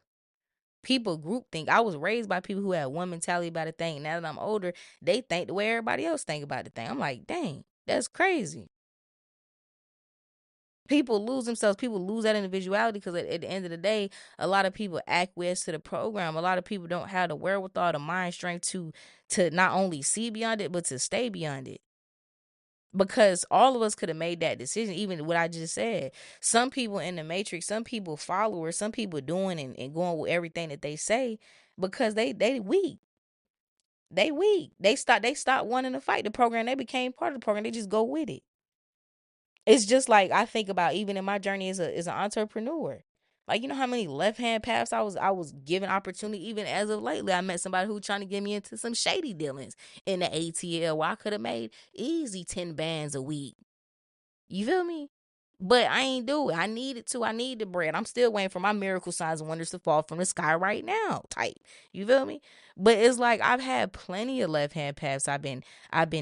People group think. I was raised by people who had one mentality about a thing. Now that I'm older, they think the way everybody else think about the thing. I'm like, dang, that's crazy. People lose themselves. People lose that individuality because at the end of the day, a lot of people acquiesce to the program. A lot of people don't have the wherewithal, the mind strength to not only see beyond it, but to stay beyond it. Because all of us could have made that decision, even what I just said. Some people in the matrix, some people followers, some people doing and going with everything that they say because they weak. They weak. They stopped wanting to fight the program. They became part of the program. They just go with it. It's just like I think about even in my journey as an entrepreneur. Like, you know how many left hand paths I was given opportunity. Even as of lately, I met somebody who was trying to get me into some shady dealings in the ATL where I could have made easy 10 bands a week. You feel me? But I ain't do it. I needed to. I need the bread. I'm still waiting for my miracle signs and wonders to fall from the sky right now. Type. You feel me? But it's like I've had plenty of left hand paths I've been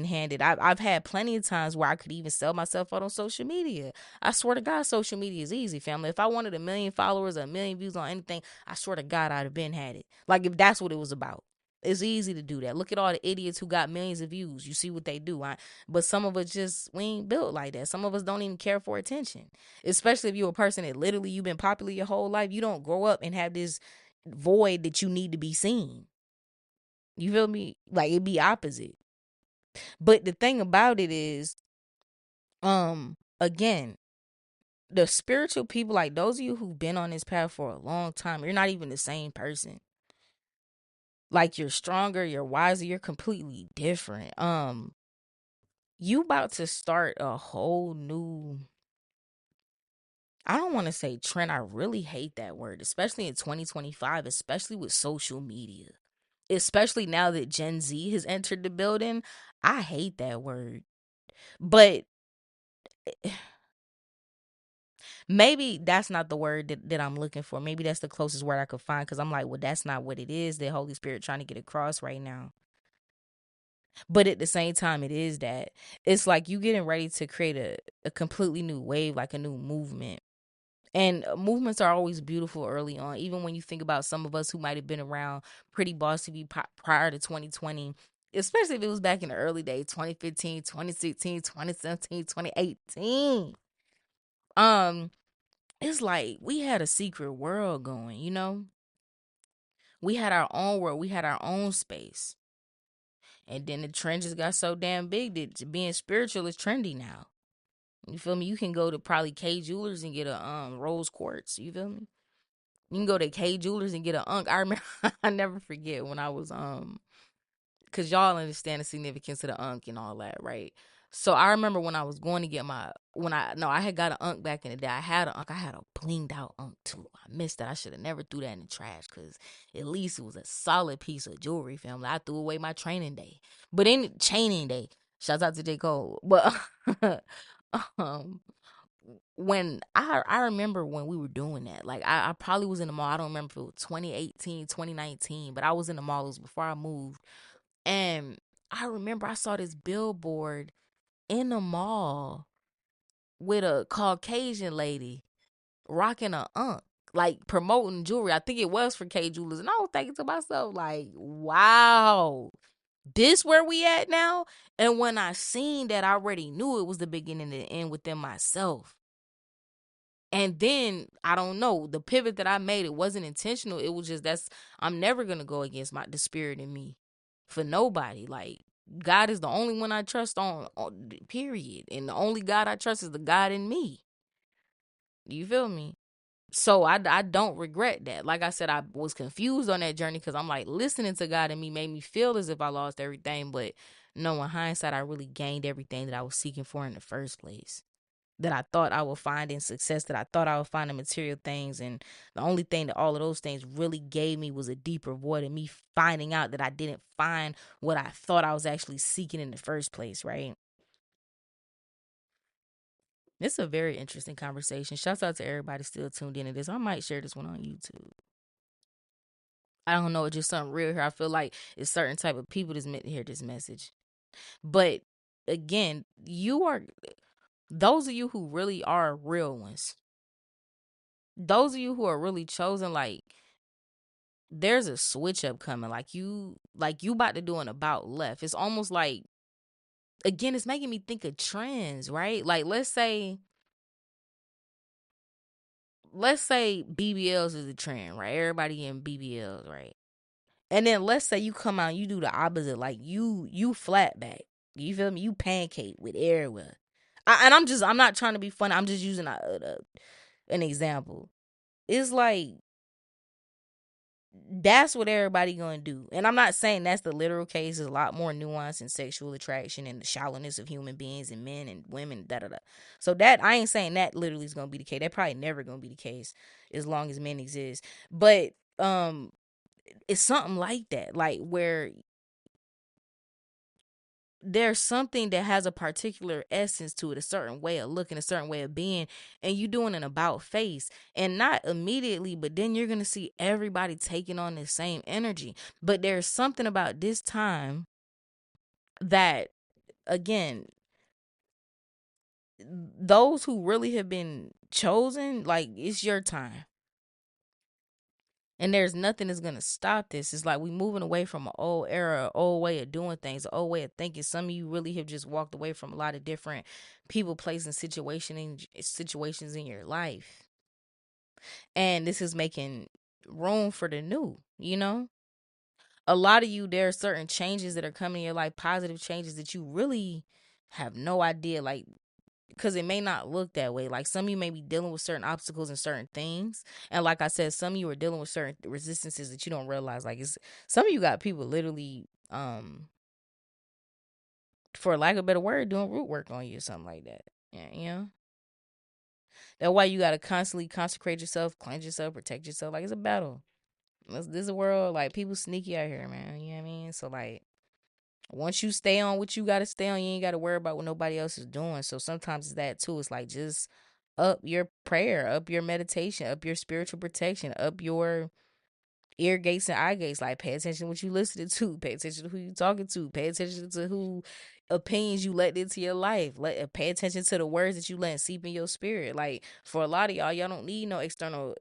handed. I've had plenty of times where I could even sell myself out on social media. I swear to God, social media is easy, family. If I wanted 1 million followers or 1 million views on anything, I swear to God I'd have been had it. Like if that's what it was about. It's easy to do that. Look at all the idiots who got millions of views. You see what they do. But some of us we ain't built like that. Some of us don't even care for attention. Especially if you're a person that literally you've been popular your whole life. You don't grow up and have this void that you need to be seen. You feel me? Like it be opposite. But the thing about it is, again, the spiritual people, like those of you who've been on this path for a long time, you're not even the same person. Like you're stronger, you're wiser, you're completely different. You about to start a whole new, I don't want to say trend. I really hate that word, especially in 2025, especially with social media. Especially now that Gen Z has entered the building. I hate that word. But maybe that's not the word that I'm looking for. Maybe that's the closest word I could find because I'm like, well, that's not what it is that Holy Spirit trying to get across right now. But at the same time, it is that. It's like you getting ready to create a completely new wave, like a new movement. And movements are always beautiful early on, even when you think about some of us who might have been around Pretty Boss TV prior to 2020, especially if it was back in the early days, 2015, 2016, 2017, 2018. It's like we had a secret world going, you know? We had our own world, we had our own space. And then the trend just got so damn big that being spiritual is trendy now. You feel me? You can go to probably K Jewelers and get a rose quartz. You feel me? You can go to K Jewelers and get an unk. I remember I never forget when I was cause y'all understand the significance of the unk and all that, right? So I remember when I was going to get I had got an unk back in the day. I had an unk. I had a blinged out unk too. I missed that. I should have never threw that in the trash because at least it was a solid piece of jewelry, family. I threw away my training day. But in chaining day, shouts out to J. Cole. But um when I remember when we were doing that, like I probably was in the mall. I don't remember if it was 2018, 2019, but I was in the mall. It was before I moved. And I remember I saw this billboard in the mall with a Caucasian lady rocking a unk, like promoting jewelry. I think it was for K Jewelers. And I was thinking to myself, like, wow, this where we at now? And when I seen that, I already knew it was the beginning and the end within myself. And then I don't know, the pivot that I made, it wasn't intentional. It was just I'm never gonna go against the spirit in me for nobody. Like God is the only one I trust on period. And the only God I trust is the God in me. You feel me? So I don't regret that. Like I said, I was confused on that journey because I'm like listening to God in me made me feel as if I lost everything. But no, in hindsight, I really gained everything that I was seeking for in the first place, that I thought I would find in success, that I thought I would find in material things. And the only thing that all of those things really gave me was a deeper void, and me finding out that I didn't find what I thought I was actually seeking in the first place, right? It's a very interesting conversation. Shouts out to everybody still tuned into this. I might share this one on YouTube. I don't know, it's just something real here. I feel like it's certain type of people that's meant to hear this message. But again, you are, those of you who really are real ones, those of you who are really chosen, like, there's a switch up coming. Like you about to do an about left. It's almost like, again, it's making me think of trends, right? Like, let's say BBLs is a trend, right? Everybody in BBLs, right? And then let's say you come out and you do the opposite, like you flat back. You feel me? You pancake with everywhere. I'm not trying to be funny. I'm just using an example. It's like, that's what everybody gonna do. And I'm not saying that's the literal case. There's a lot more nuance in sexual attraction and the shallowness of human beings and men and women, da da da. So that, I ain't saying that literally is gonna be the case. That probably never gonna be the case as long as men exist. But it's something like that. Like, where there's something that has a particular essence to it, a certain way of looking, a certain way of being, and you doing an about face, and not immediately, but then you're gonna see everybody taking on the same energy. But there's something about this time that, again, those who really have been chosen, like, it's your time. And there's nothing that's gonna stop this. It's like we moving away from an old era, an old way of doing things, an old way of thinking. Some of you really have just walked away from a lot of different people, places, situations in your life. And this is making room for the new, you know? A lot of you, there are certain changes that are coming in your life, positive changes that you really have no idea, like, because it may not look that way. Like, some of you may be dealing with certain obstacles and certain things, and like I said, some of you are dealing with certain resistances that you don't realize. Like, it's, some of you got people literally, for lack of a better word, doing root work on you or something like that. Yeah, you know, that's why you got to constantly consecrate yourself, cleanse yourself, protect yourself. Like, it's a battle. This is a world, like, people sneaky out here, man. You know what I mean? So, like, once you stay on what you got to stay on, you ain't got to worry about what nobody else is doing. So sometimes it's that too. It's like, just up your prayer, up your meditation, up your spiritual protection, up your ear gates and eye gates. Like, pay attention to what you listening to, pay attention to who you talking to, pay attention to who opinions you let into your life. Pay attention to the words that you let seep in your spirit. Like, for a lot of y'all don't need no external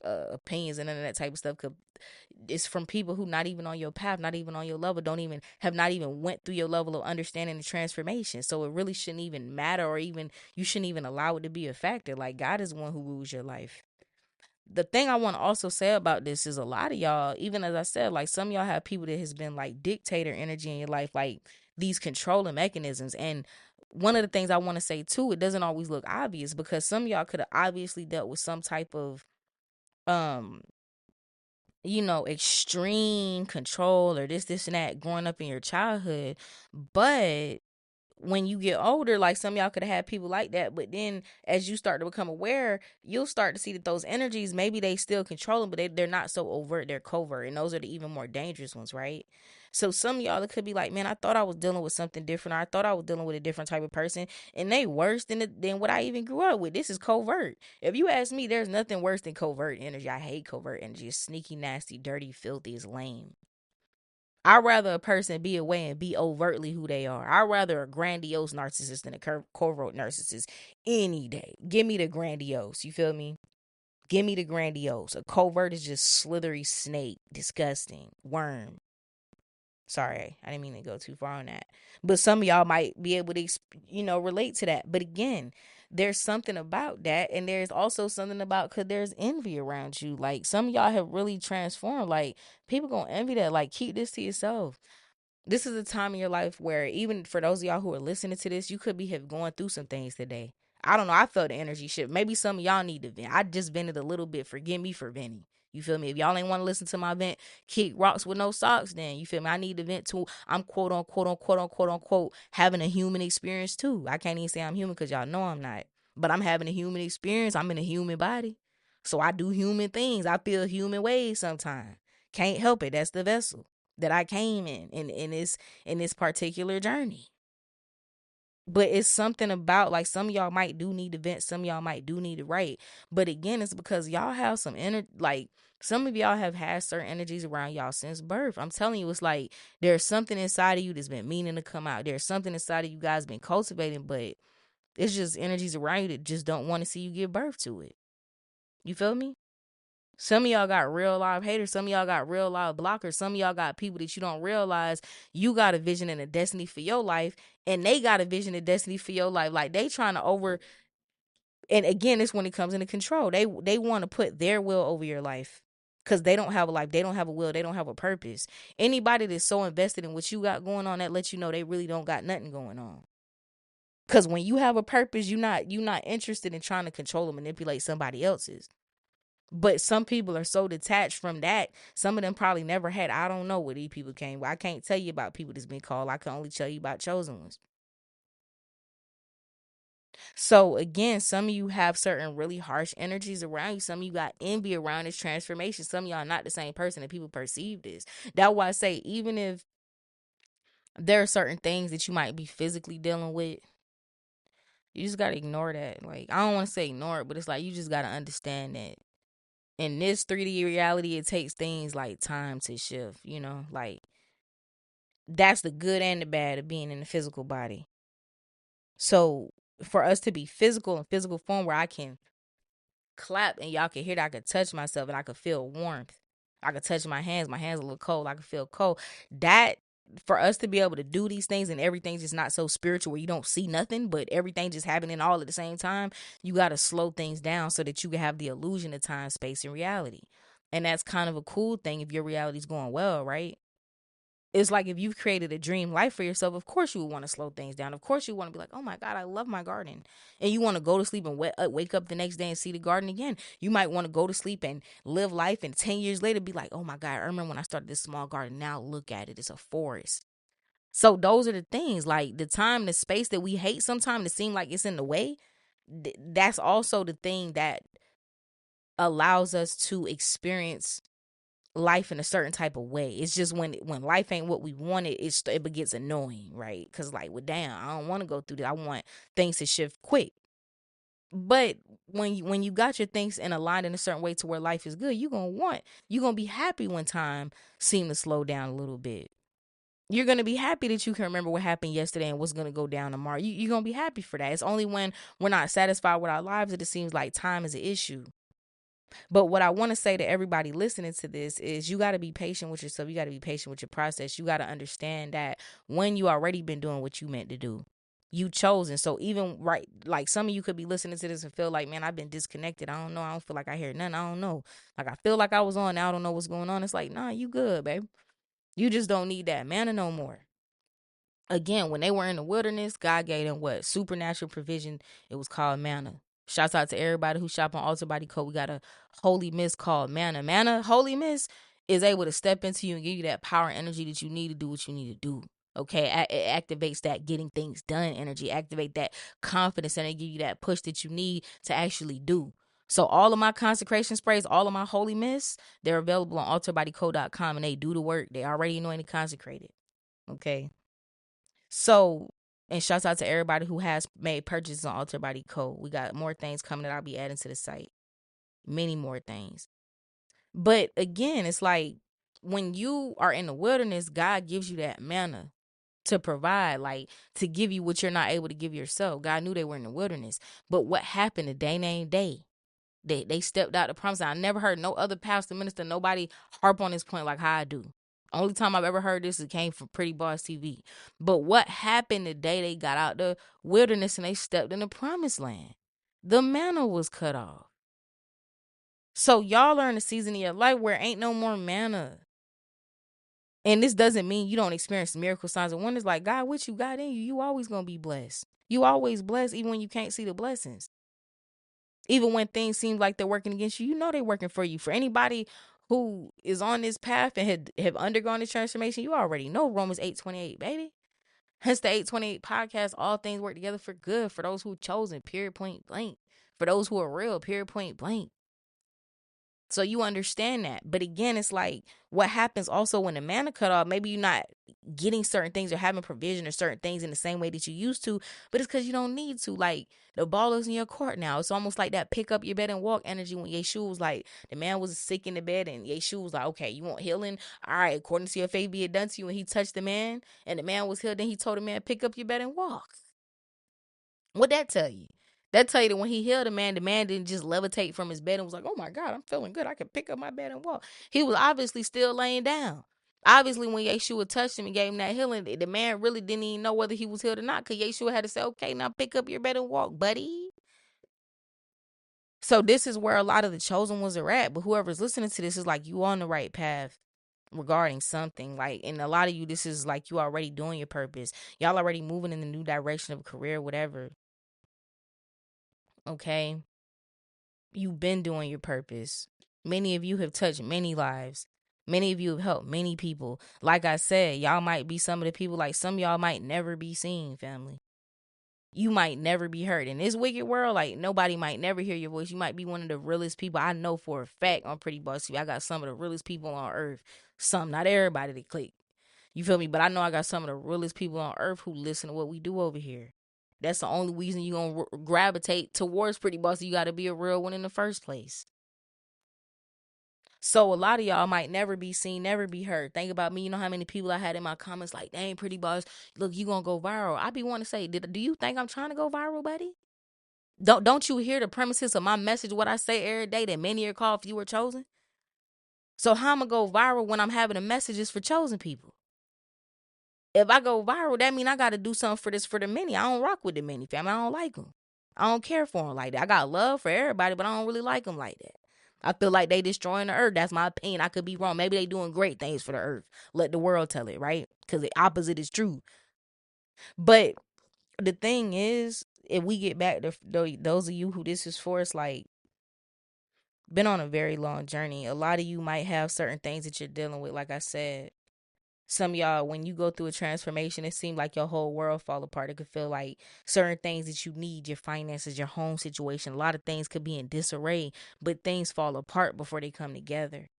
opinions and none of that type of stuff, because it's from people who not even on your path, not even on your level, don't even have not even went through your level of understanding and transformation. So it really shouldn't even matter, or even, you shouldn't even allow it to be a factor. Like, God is the one who rules your life. The thing I want to also say about this is, a lot of y'all, even as I said, like, some of y'all have people that has been like dictator energy in your life, like these controlling mechanisms. And one of the things I want to say too, it doesn't always look obvious, because some of y'all could have obviously dealt with some type of um extreme control, or this and that, growing up in your childhood. But when you get older, like, some of y'all could have had people like that, but then as you start to become aware, you'll start to see that those energies, maybe they still control them, but they're not so overt, they're covert, and those are the even more dangerous ones, right? So some of y'all, it could be like, man, I thought I was dealing with something different, or I thought I was dealing with a different type of person, and they worse than what I even grew up with. This is covert. If you ask me, there's nothing worse than covert energy. I hate covert energy. It's sneaky, nasty, dirty, filthy, it's lame. I'd rather a person be away and be overtly who they are. I'd rather a grandiose narcissist than a covert narcissist any day. Give me the grandiose. You feel me? Give me the grandiose. A covert is just slithery snake, disgusting, worm. Sorry, I didn't mean to go too far on that. But some of y'all might be able to, relate to that. But again, there's something about that. And there's also something about, because there's envy around you. Like, some of y'all have really transformed. Like, people gonna envy that. Like, keep this to yourself. This is a time in your life where, even for those of y'all who are listening to this, you could be have going through some things today. I don't know. I felt the energy shift. Maybe some of y'all need to vent. I just vented a little bit. Forgive me for venting. You feel me? If y'all ain't want to listen to my vent, kick rocks with no socks, then you feel me? I need to vent too. I'm quote unquote having a human experience too. I can't even say I'm human, because y'all know I'm not. But I'm having a human experience. I'm in a human body. So I do human things. I feel human ways sometimes. Can't help it. That's the vessel that I came in this particular journey. But it's something about, like, some of y'all might do need to vent, some of y'all might do need to write. But again, it's because y'all have some like, some of y'all have had certain energies around y'all since birth. I'm telling you, it's like there's something inside of you that's been meaning to come out. There's something inside of you guys been cultivating, but it's just energies around you that just don't want to see you give birth to it. You feel me? Some of y'all got real live haters. Some of y'all got real live blockers. Some of y'all got people that you don't realize you got a vision and a destiny for your life, and they got a vision and destiny for your life. Like, they trying to over. And again, it's when it comes into control. They want to put their will over your life because they don't have a life. They don't have a will. They don't have a purpose. Anybody that's so invested in what you got going on, that lets you know they really don't got nothing going on. Because when you have a purpose, you're not interested in trying to control or manipulate somebody else's. But some people are so detached from that. Some of them probably never had. I don't know where these people came. I can't tell you about people that's been called. I can only tell you about chosen ones. So again, some of you have certain really harsh energies around you. Some of you got envy around this transformation. Some of y'all not the same person that people perceive this. That's why I say, even if there are certain things that you might be physically dealing with, you just gotta ignore that. Like, I don't want to say ignore it, but it's like you just gotta understand that in this 3D reality, it takes things like time to shift, like, that's the good and the bad of being in the physical body. So for us to be physical in physical form, where I can clap and y'all can hear that, I could touch myself and I could feel warmth. I could touch my hands a little cold. I could feel cold. That, for us to be able to do these things, and everything's just not so spiritual where you don't see nothing, but everything just happening all at the same time, you got to slow things down so that you can have the illusion of time, space, and reality. And that's kind of a cool thing if your reality's going well, right? It's like if you've created a dream life for yourself, of course you would want to slow things down. Of course you want to be like, oh my God, I love my garden. And you want to go to sleep and wake up the next day and see the garden again. You might want to go to sleep and live life, and 10 years later be like, oh my God, I remember when I started this small garden. Now look at it. It's a forest. So those are the things, like the time, the space that we hate sometimes to seem like it's in the way. That's also the thing that allows us to experience life in a certain type of way. It's just when life ain't what we wanted, it gets annoying, right? Because, like, well, damn, I don't want to go through that. I want things to shift quick. But when you got your things in aligned in a certain way to where life is good, you're gonna be happy when time seems to slow down a little bit. You're gonna be happy that you can remember what happened yesterday and what's gonna go down tomorrow. You're gonna be happy for that. It's only when we're not satisfied with our lives that it seems like time is an issue. But what I want to say to everybody listening to this is, you got to be patient with yourself. You got to be patient with your process. You got to understand that when you already been doing what you meant to do, you chosen. So even, right, like, some of you could be listening to this and feel like, man, I've been disconnected. I don't know. I don't feel like I hear nothing. I don't know. Like, I feel like I was on. Now I don't know what's going on. It's like, nah, you good, babe. You just don't need that manna no more. Again, when they were in the wilderness, God gave them what? Supernatural provision. It was called manna. Shouts out to everybody who shop on Alter Body Co. We got a holy mist called manna. Manna, holy mist, is able to step into you and give you that power and energy that you need to do what you need to do. Okay, it activates that getting things done energy, activate that confidence, and it give you that push that you need to actually do. So all of my consecration sprays, all of my holy mists, they're available on alterbodyco.com, and they do the work. They already anointed, consecrated. Okay. So, and shouts out to everybody who has made purchases on Alter Body Co. We got more things coming that I'll be adding to the site. Many more things. But again, it's like when you are in the wilderness, God gives you that manna to provide, like, to give you what you're not able to give yourself. God knew they were in the wilderness. But what happened the day named day? They stepped out the promise. I never heard no other pastor, minister, nobody harp on this point like how I do. Only time I've ever heard this, it came from Pretty Boss TV. But what happened the day they got out the wilderness and they stepped in the promised land? The manna was cut off. So y'all are in a season of your life where ain't no more manna. And this doesn't mean you don't experience miracle signs and wonders. Like, God, what you got in you, you always going to be blessed. You always blessed even when you can't see the blessings. Even when things seem like they're working against you, you know they're working for you. For anybody who is on this path and have undergone this transformation, you already know Romans 8:28, baby. Hence the 8:28 podcast. All things work together for good for those who chosen, period, point blank. For those who are real, period, point blank. So you understand that. But again, it's like what happens also when the man are cut off. Maybe you're not getting certain things or having provision or certain things in the same way that you used to, but it's because you don't need to. Like the ball is in your court now. It's almost like that pick up your bed and walk energy when Yeshua was like, the man was sick in the bed and Yeshua was like, okay, you want healing? All right, according to your faith be it done to you. And he touched the man and the man was healed. Then he told the man, pick up your bed and walk. What'd that tell you? That tell you that when he healed the man didn't just levitate from his bed and was like, oh my God, I'm feeling good. I can pick up my bed and walk. He was obviously still laying down. Obviously, when Yeshua touched him and gave him that healing, the man really didn't even know whether he was healed or not, because Yeshua had to say, okay, now pick up your bed and walk, buddy. So this is where a lot of the chosen ones are at. But whoever's listening to this is like, you on the right path regarding something. Like, and a lot of you, this is like you already doing your purpose. Y'all already moving in the new direction of a career, whatever. Okay? You've been doing your purpose. Many of you have touched many lives. Many of you have helped many people. Like I said, y'all might be some of the people, like some of y'all might never be seen, family. You might never be heard. In this wicked world, like nobody might never hear your voice. You might be one of the realest people. I know for a fact on Pretty Boss TV, I got some of the realest people on earth. Some, not everybody that click. You feel me? But I know I got some of the realest people on earth who listen to what we do over here. That's the only reason you're going to gravitate towards Pretty Boss. You got to be a real one in the first place. So a lot of y'all might never be seen, never be heard. Think about me. You know how many people I had in my comments like, dang, Pretty Boss, look, you going to go viral. I be wanting to say, do you think I'm trying to go viral, buddy? Don't you hear the premises of my message, what I say every day, that many are called, few are chosen? So how am I going to go viral when I'm having the messages for chosen people? If I go viral, that mean I got to do something for this for the many. I don't rock with the many, fam. I don't like them. I don't care for them like that. I got love for everybody, but I don't really like them like that. I feel like they destroying the earth. That's my opinion. I could be wrong. Maybe they doing great things for the earth. Let the world tell it, right? Because the opposite is true. But the thing is, if we get back to those of you who this is for, it's like, been on a very long journey. A lot of you might have certain things that you're dealing with. Like I said, some of y'all, when you go through a transformation, it seems like your whole world fall apart. It could feel like certain things that you need, your finances, your home situation, a lot of things could be in disarray, but things fall apart before they come together.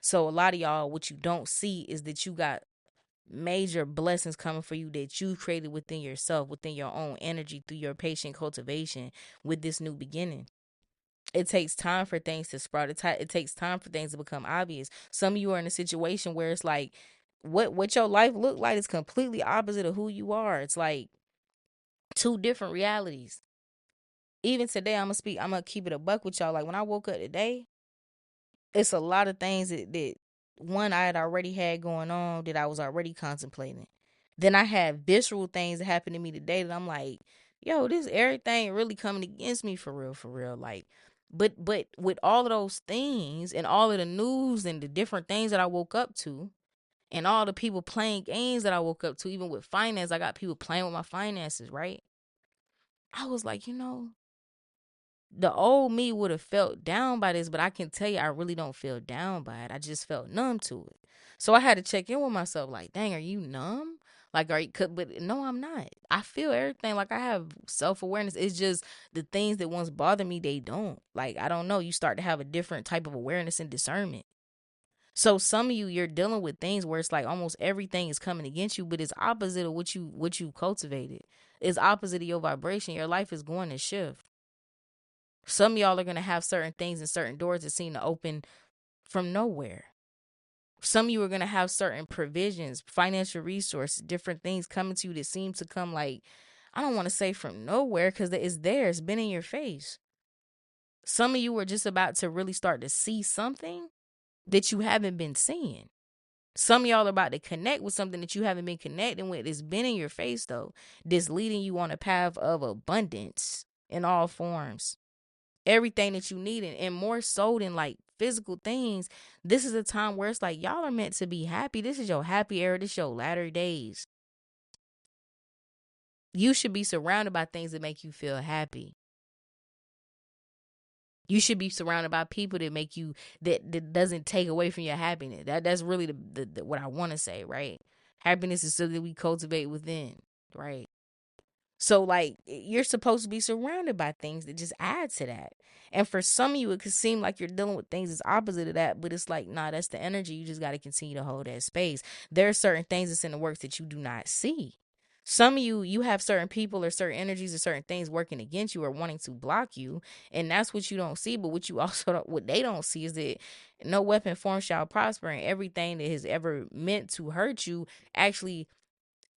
So a lot of y'all, what you don't see is that you got major blessings coming for you that you created within yourself, within your own energy, through your patient cultivation with this new beginning. It takes time for things to sprout. It takes time for things to become obvious. Some of you are in a situation where it's like, what your life look like is completely opposite of who you are. It's like two different realities. Even today, I'm gonna keep it a buck with y'all. Like when I woke up today, it's a lot of things that one I had already had going on that I was already contemplating. Then I had visceral things that happened to me today that I'm like, yo, this everything really coming against me for real, for real. Like, but with all of those things and all of the news and the different things that I woke up to, and all the people playing games that I woke up to, even with finance, I got people playing with my finances, right? I was like, the old me would have felt down by this, but I can tell you I really don't feel down by it. I just felt numb to it. So I had to check in with myself like, dang, are you numb? Like, but no, I'm not. I feel everything. Like I have self-awareness. It's just the things that once bothered me, they don't. Like, I don't know. You start to have a different type of awareness and discernment. So some of you, you're dealing with things where it's like almost everything is coming against you, but it's opposite of what you cultivated. It's opposite of your vibration. Your life is going to shift. Some of y'all are going to have certain things and certain doors that seem to open from nowhere. Some of you are going to have certain provisions, financial resources, different things coming to you that seem to come like, I don't want to say from nowhere because it's there. It's been in your face. Some of you are just about to really start to see something that you haven't been seeing. Some of y'all are about to connect with something that you haven't been connecting with. It's been in your face, though. This leading you on a path of abundance in all forms. Everything that you need, and more so than like physical things. This is a time where it's like y'all are meant to be happy. This is your happy era. This is your latter days. You should be surrounded by things that make you feel happy. You should be surrounded by people that make you that doesn't take away from your happiness. That's really the what I want to say, right? Happiness is something we cultivate within, right? So like you're supposed to be surrounded by things that just add to that. And for some of you, it could seem like you're dealing with things that's opposite of that, but it's like, nah, that's the energy. You just got to continue to hold that space. There are certain things that's in the works that you do not see. Some of you, you have certain people or certain energies or certain things working against you or wanting to block you, and that's what you don't see. But what you also don't, what they don't see is that no weapon formed shall prosper, and everything that has ever meant to hurt you actually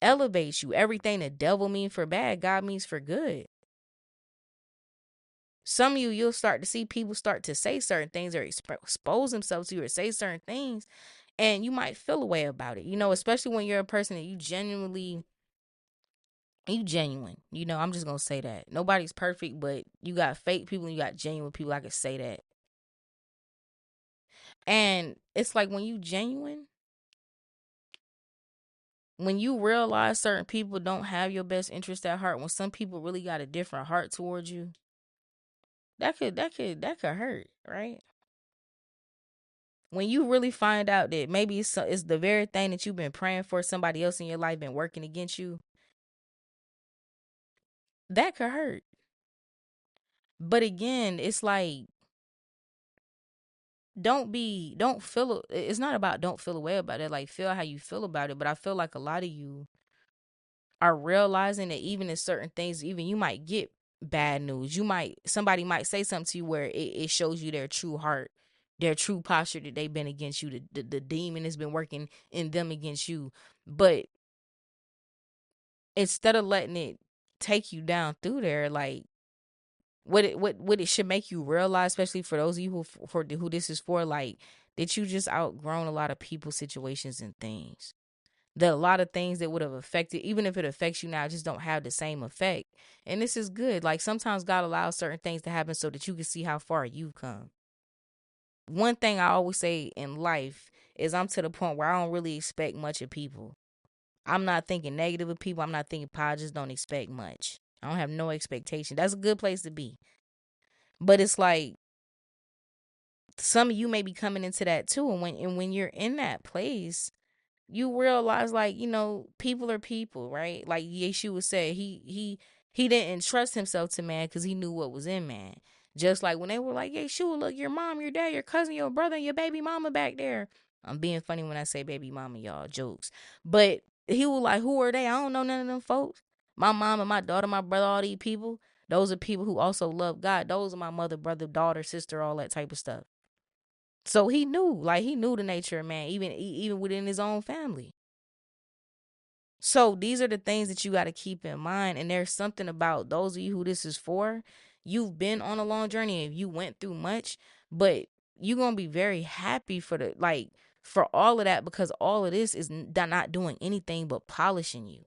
elevates you. Everything the devil means for bad, God means for good. Some of you, you'll start to see people start to say certain things or expose themselves to you or say certain things, and you might feel a way about it. You know, especially when you're a person that you genuine. You know, I'm just gonna say that nobody's perfect, but you got fake people and you got genuine people. I could say that, and it's like when you genuine, when you realize certain people don't have your best interest at heart, when some people really got a different heart towards you, that could hurt, right? When you really find out that maybe it's the very thing that you've been praying for, somebody else in your life been working against you, that could hurt. But again, it's like don't feel it's not about don't feel away about it, like feel how you feel about it. But I feel like a lot of you are realizing that even in certain things, even you might get bad news. Somebody might say something to you where it shows you their true heart, their true posture that they've been against you. The demon has been working in them against you. But instead of letting it take you down through there, like what it should make you realize, especially for those of you who this is for, like that you just outgrown a lot of people, situations, and things. That a lot of things that would have affected, even if it affects you now, just don't have the same effect. And this is good. Like sometimes God allows certain things to happen so that you can see how far you've come. One thing I always say in life is I'm to the point where I don't really expect much of people. I'm not thinking negative of people. I'm not thinking positive. I just don't expect much. I don't have no expectation. That's a good place to be. But it's like some of you may be coming into that too. And when you're in that place, you realize, like, you know, people are people, right? Like Yeshua said, he didn't trust himself to man because he knew what was in man. Just like when they were like, Yeshua, look, your mom, your dad, your cousin, your brother, and your baby mama back there. I'm being funny when I say baby mama, y'all, jokes. But he was like, who are they? I don't know none of them folks. My mom and my daughter, my brother, all these people, those are people who also love God. Those are my mother, brother, daughter, sister, all that type of stuff. So he knew the nature of man, even within his own family. So these are the things that you got to keep in mind. And there's something about those of you who this is for. You've been on a long journey and you went through much, but you're going to be very happy for all of that, because all of this is not doing anything but polishing you.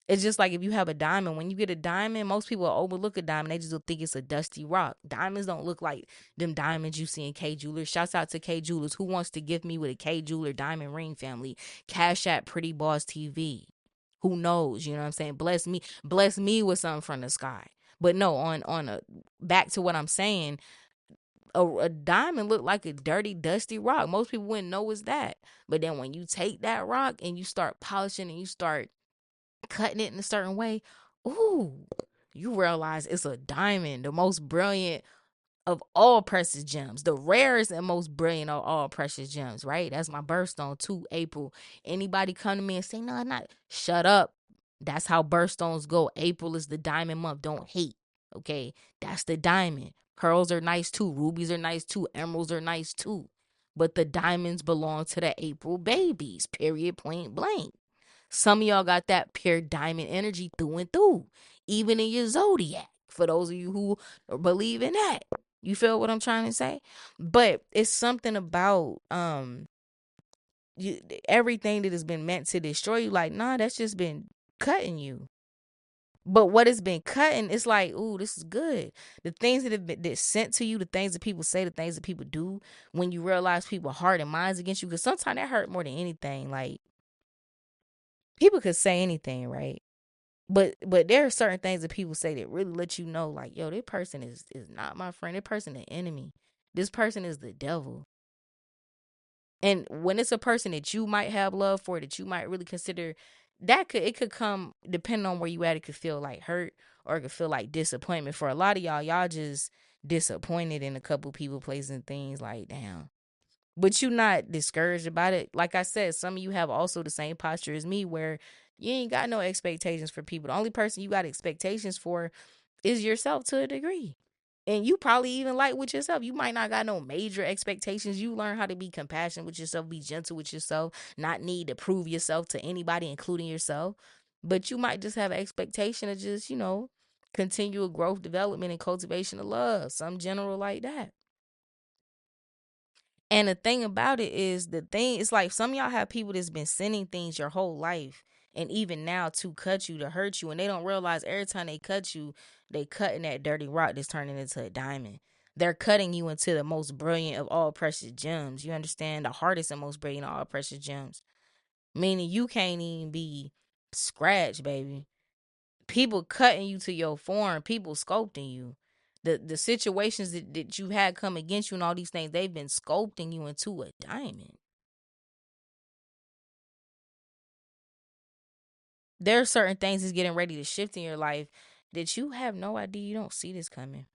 It's just like if you have a diamond. When you get a diamond, most people overlook a diamond. They just don't think it's a dusty rock. Diamonds don't look like them diamonds you see in K Jewelers. Shouts out to K Jewelers. Who wants to gift me with a K Jeweler diamond ring, family? Cash at Pretty Boss TV. Who knows? You know what I'm saying? Bless me with something from the sky. But no, on a back to what I'm saying, a diamond look like a dirty, dusty rock. Most people wouldn't know it's that. But then when you take that rock and you start polishing and you start cutting it in a certain way, ooh, you realize it's a diamond, the most brilliant of all precious gems, the rarest and most brilliant of all precious gems, right? That's my birthstone too, April. Anybody come to me and say, no, not, shut up. That's how birthstones go. April is the diamond month. Don't hate. Okay. That's the diamond. Pearls are nice too. Rubies are nice too. Emeralds are nice too. But the diamonds belong to the April babies, period, point blank. Some of y'all got that pure diamond energy through and through, even in your zodiac. For those of you who believe in that, you feel what I'm trying to say? But it's something about everything that has been meant to destroy you. Like, nah, that's just been cutting you. But what has been cutting, it's like, ooh, this is good. The things that have been that's sent to you, the things that people say, the things that people do, when you realize people heart and minds against you, because sometimes that hurt more than anything. Like, people could say anything, right? But there are certain things that people say that really let you know, like, yo, this person is not my friend. This person an enemy. This person is the devil. And when it's a person that you might have love for, that you might really consider it could come depending on where you at. It could feel like hurt, or it could feel like disappointment. For a lot of y'all just disappointed in a couple people, places, and things. Like, damn. But you not discouraged about it. Like I said, some of you have also the same posture as me, where you ain't got no expectations for people. The only person you got expectations for is yourself to a degree. And you probably even like with yourself. You might not got no major expectations. You learn how to be compassionate with yourself, be gentle with yourself, not need to prove yourself to anybody, including yourself. But you might just have an expectation of just, continual growth, development, and cultivation of love. Some general like that. And the thing about it is, it's like some of y'all have people that's been sending things your whole life, and even now to cut you, to hurt you, and they don't realize every time they cut you, they cutting that dirty rock that's turning into a diamond. They're cutting you into the most brilliant of all precious gems. You understand? The hardest and most brilliant of all precious gems. Meaning you can't even be scratched, baby. People cutting you to your form, people sculpting you. The situations that you had come against you and all these things, they've been sculpting you into a diamond. There are certain things that's getting ready to shift in your life that you have no idea. You don't see this coming.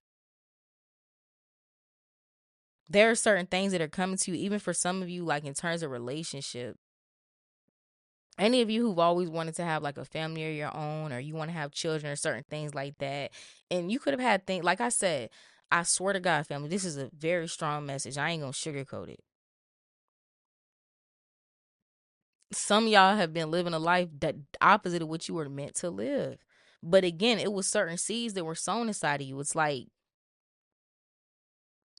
There are certain things that are coming to you, even for some of you, like in terms of relationship. Any of you who've always wanted to have like a family of your own, or you want to have children or certain things like that, and you could have had things, like I said, I swear to God, family, this is a very strong message. I ain't gonna sugarcoat it. Some of y'all have been living a life that opposite of what you were meant to live. But again, it was certain seeds that were sown inside of you. It's like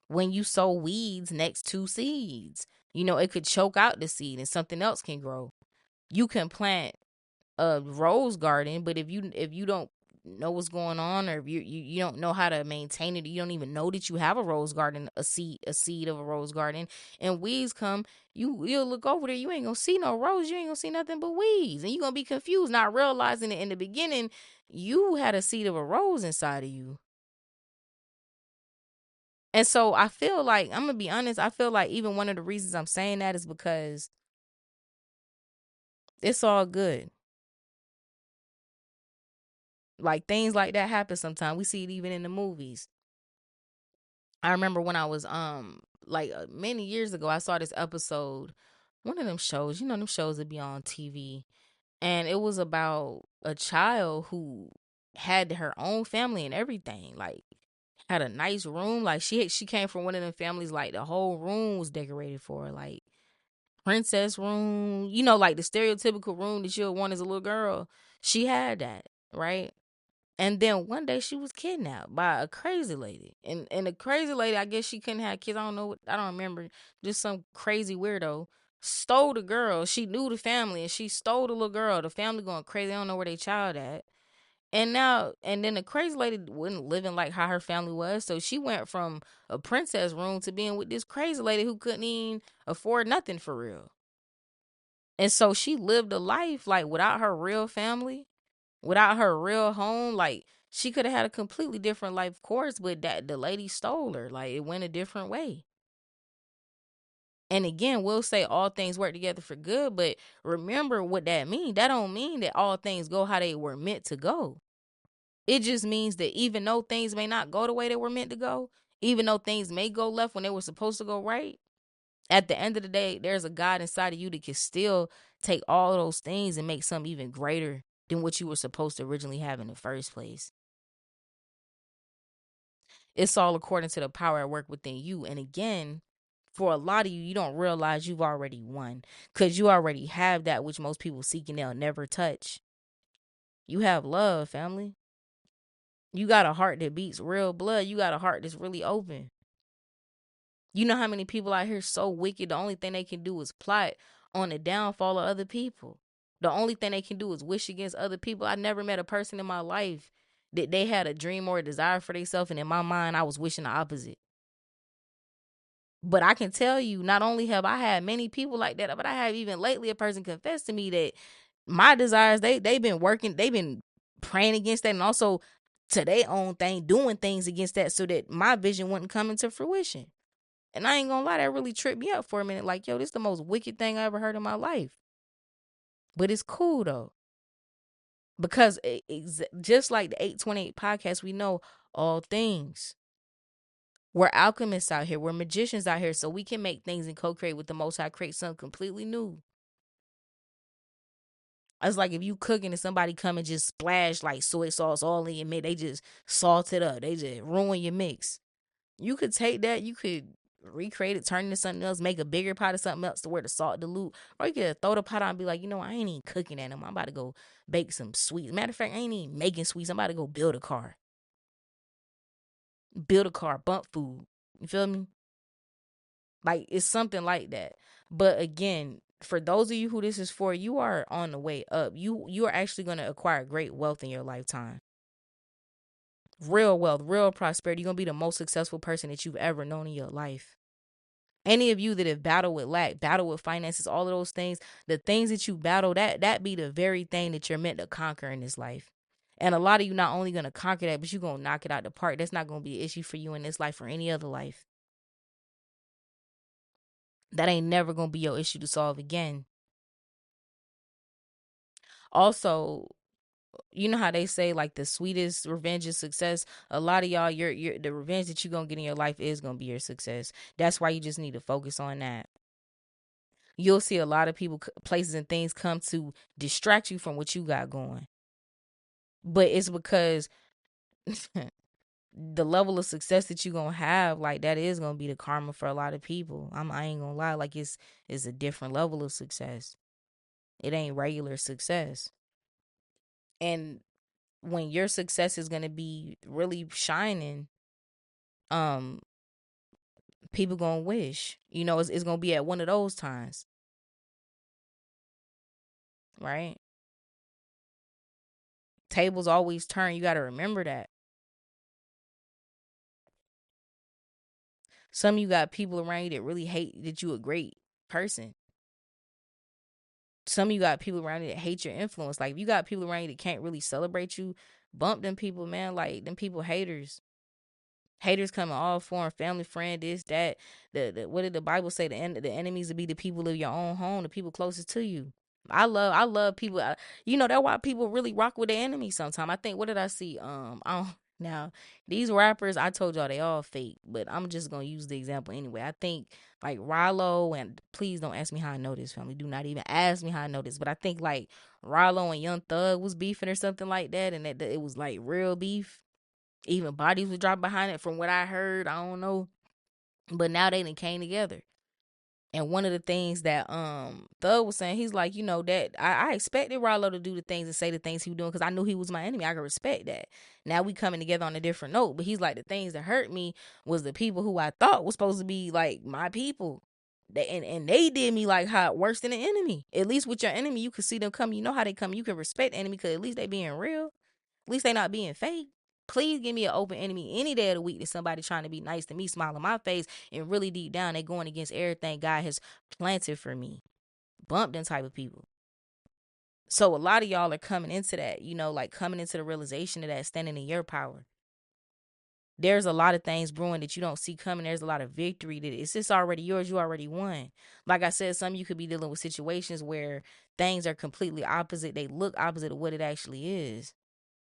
when you sow weeds next to seeds, it could choke out the seed and something else can grow. You can plant a rose garden, but if you don't know what's going on, or if you don't know how to maintain it, you don't even know that you have a rose garden, a seed of a rose garden, and weeds come, you'll look over there, you ain't gonna see no rose, you ain't gonna see nothing but weeds, and you're gonna be confused, not realizing that in the beginning you had a seed of a rose inside of you. And so I feel like, I'm gonna be honest, I feel like even one of the reasons I'm saying that is because it's all good. Like, things like that happen sometimes. We see it even in the movies. I remember when I was like many years ago, I saw this episode, one of them shows, them shows that be on TV, and it was about a child who had her own family and everything, like had a nice room, like she came from one of them families, like the whole room was decorated for her, like princess room, like the stereotypical room that you'll want as a little girl. She had that, right? And then one day she was kidnapped by a crazy lady. And the crazy lady, I guess she couldn't have kids. I don't remember. Just some crazy weirdo stole the girl. She knew the family and she stole the little girl. The family going crazy. They don't know where their child at. And then the crazy lady wasn't living like how her family was. So she went from a princess room to being with this crazy lady who couldn't even afford nothing for real. And so she lived a life like without her real family, without her real home. Like, she could have had a completely different life course, but that the lady stole her. Like, it went a different way. And again, we'll say all things work together for good, but remember what that means. That don't mean that all things go how they were meant to go. It just means that even though things may not go the way they were meant to go, even though things may go left when they were supposed to go right, at the end of the day, there's a God inside of you that can still take all those things and make something even greater than what you were supposed to originally have in the first place. It's all according to the power at work within you. And again, for a lot of you, you don't realize you've already won, because you already have that which most people seek and they'll never touch. You have love, family. You got a heart that beats real blood. You got a heart that's really open. You know how many people out here so wicked, the only thing they can do is plot on the downfall of other people. The only thing they can do is wish against other people. I never met a person in my life that they had a dream or a desire for themselves, and in my mind, I was wishing the opposite. But I can tell you, not only have I had many people like that, but I have even lately a person confessed to me that my desires, they've been working, they've been praying against that, and also to their own thing, doing things against that so that my vision wouldn't come into fruition. And I ain't gonna lie, that really tripped me up for a minute. Like, yo, this is the most wicked thing I ever heard in my life. But it's cool though. Because just like the 828 podcast, we know all things. We're alchemists out here. We're magicians out here. So we can make things and co-create with the Most High, create something completely new. It's like if you cooking and somebody come and just splash like soy sauce all in your mix. They just salt it up. They just ruin your mix. You could take that. You could recreate it, turn it into something else, make a bigger pot of something else to where the salt dilute. Or you could throw the pot out and be like, I ain't even cooking that anymore. I'm about to go bake some sweets. Matter of fact, I ain't even making sweets. I'm about to go build a car. Bump food. You feel me? Like, it's something like that. But again, for those of you who this is for, you are on the way up. You are actually going to acquire great wealth in your lifetime. Real wealth, real prosperity. You're going to be the most successful person that you've ever known in your life. Any of you that have battled with lack, battled with finances, all of those things, the things that you battle, that be the very thing that you're meant to conquer in this life. And a lot of you not only going to conquer that, but you're going to knock it out the park. That's not going to be an issue for you in this life or any other life. That ain't never going to be your issue to solve again. Also, you know how they say like the sweetest revenge is success. A lot of y'all, your the revenge that you're gonna get in your life is gonna be your success. That's why you just need to focus on that. You'll see a lot of people, places, and things come to distract you from what you got going. But it's because the level of success that you're gonna have, like that is gonna be the karma for a lot of people. I ain't gonna lie, like it's a different level of success. It ain't regular success. And when your success is gonna be really shining, people gonna wish. It's gonna be at one of those times, right? Tables always turn. You gotta remember that. Some of you got people around you that really hate that you a great person. Some of you got people around you that hate your influence. Like if you got people around you that can't really celebrate you, bump them people, man. Like them people haters. Haters come in all form, family, friend, this, that. What did the Bible say? The enemies will be the people of your own home, the people closest to you. I love people. That's why people really rock with their enemies sometimes. I think, what did I see? Now these rappers, I told y'all they all fake, but I'm just gonna use the example anyway. I think like Rilo, and please don't ask me how I know this, family. Do not even ask me how I know this, but I think like Rilo and Young Thug was beefing or something like that, and that it was like real beef. Even bodies would drop behind it from what I heard. I don't know. But now they done came together. And one of the things that Thug was saying, he's like, that I expected Rollo to do the things and say the things he was doing because I knew he was my enemy. I could respect that. Now we coming together on a different note. But he's like, the things that hurt me was the people who I thought was supposed to be like my people. And they did me like hot worse than the enemy. At least with your enemy, you can see them come. You know how they come. You can respect the enemy because at least they being real. At least they not being fake. Please give me an open enemy any day of the week that somebody trying to be nice to me, smile on my face, and really deep down they going against everything God has planted for me. Bump them type of people. So a lot of y'all are coming into that, like coming into the realization of that, standing in your power. There's a lot of things brewing that you don't see coming. There's a lot of victory that it's just already yours. You already won. Like I said, some of you could be dealing with situations where things are completely opposite. They look opposite of what it actually is.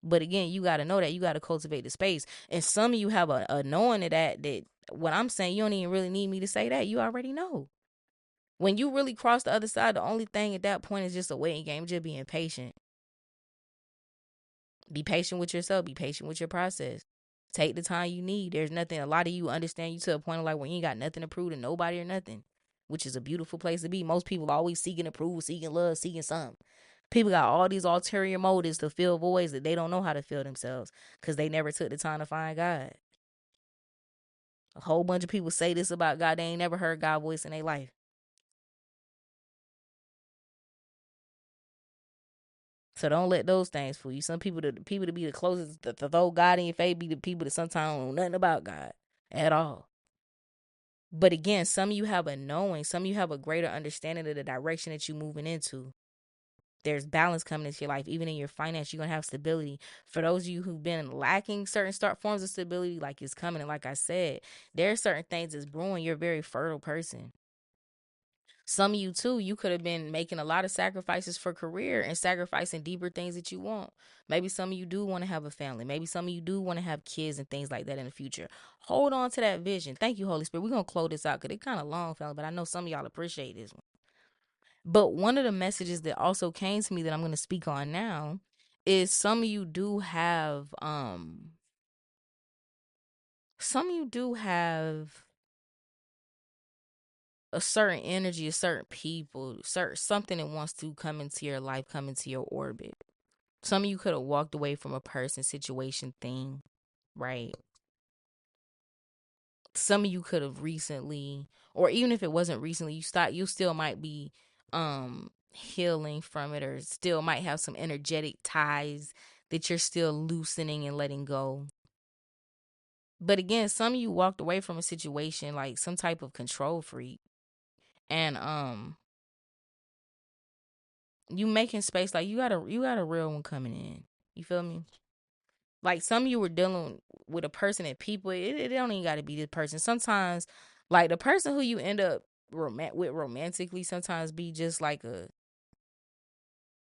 But again, you got to know that. You got to cultivate the space. And some of you have a knowing of that what I'm saying, you don't even really need me to say that. You already know. When you really cross the other side, the only thing at that point is just a waiting game, just being patient. Be patient with yourself. Be patient with your process. Take the time you need. There's nothing. A lot of you understand you to a point of like when you ain't got nothing to prove to nobody or nothing, which is a beautiful place to be. Most people always seeking approval, seeking love, seeking something. People got all these ulterior motives to fill voids that they don't know how to fill themselves because they never took the time to find God. A whole bunch of people say this about God. They ain't never heard God's voice in their life. So don't let those things fool you. Some people, the people to be the closest to throw God in your face, be the people that sometimes don't know nothing about God at all. But again, some of you have a knowing. Some of you have a greater understanding of the direction that you're moving into. There's balance coming into your life. Even in your finance, you're going to have stability. For those of you who've been lacking certain forms of stability, like it's coming. And like I said, there are certain things that's brewing. You're a very fertile person. Some of you too, you could have been making a lot of sacrifices for career and sacrificing deeper things that you want. Maybe some of you do want to have a family. Maybe some of you do want to have kids and things like that in the future. Hold on to that vision. Thank you, Holy Spirit. We're going to close this out because it's kind of long, family, but I know some of y'all appreciate this one. But one of the messages that also came to me that I'm going to speak on now is some of you do have a certain energy, a certain people, certain something that wants to come into your life, come into your orbit. Some of you could have walked away from a person, situation, thing, right? Some of you could have recently, or even if it wasn't recently, you still might be healing from it, or still might have some energetic ties that you're still loosening and letting go. But again, some of you walked away from a situation like some type of control freak, and you making space, like you got a real one coming in. You feel me? Like some of you were dealing with a person and people. It don't even got to be this person. Sometimes, like the person who you end up with romantically, sometimes be just like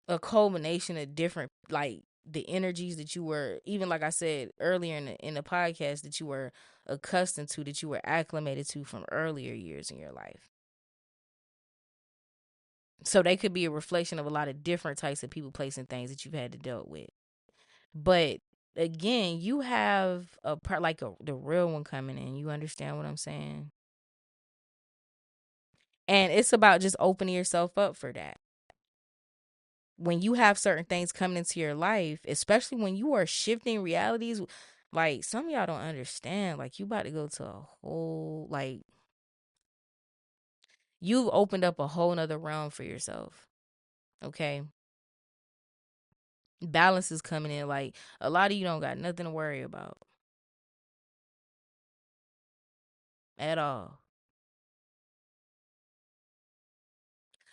a culmination of different, like the energies that you were, even like I said earlier in the podcast, that you were accustomed to, that you were acclimated to from earlier years in your life. So they could be a reflection of a lot of different types of people, place, and things that you've had to deal with. But again, you have a part like the real one coming in. You understand what I'm saying? And it's about just opening yourself up for that. When you have certain things coming into your life, especially when you are shifting realities, like some of y'all don't understand. Like you about to go to a whole, like you've opened up a whole nother realm for yourself. Okay. Balance is coming in. Like a lot of you don't got nothing to worry about at all.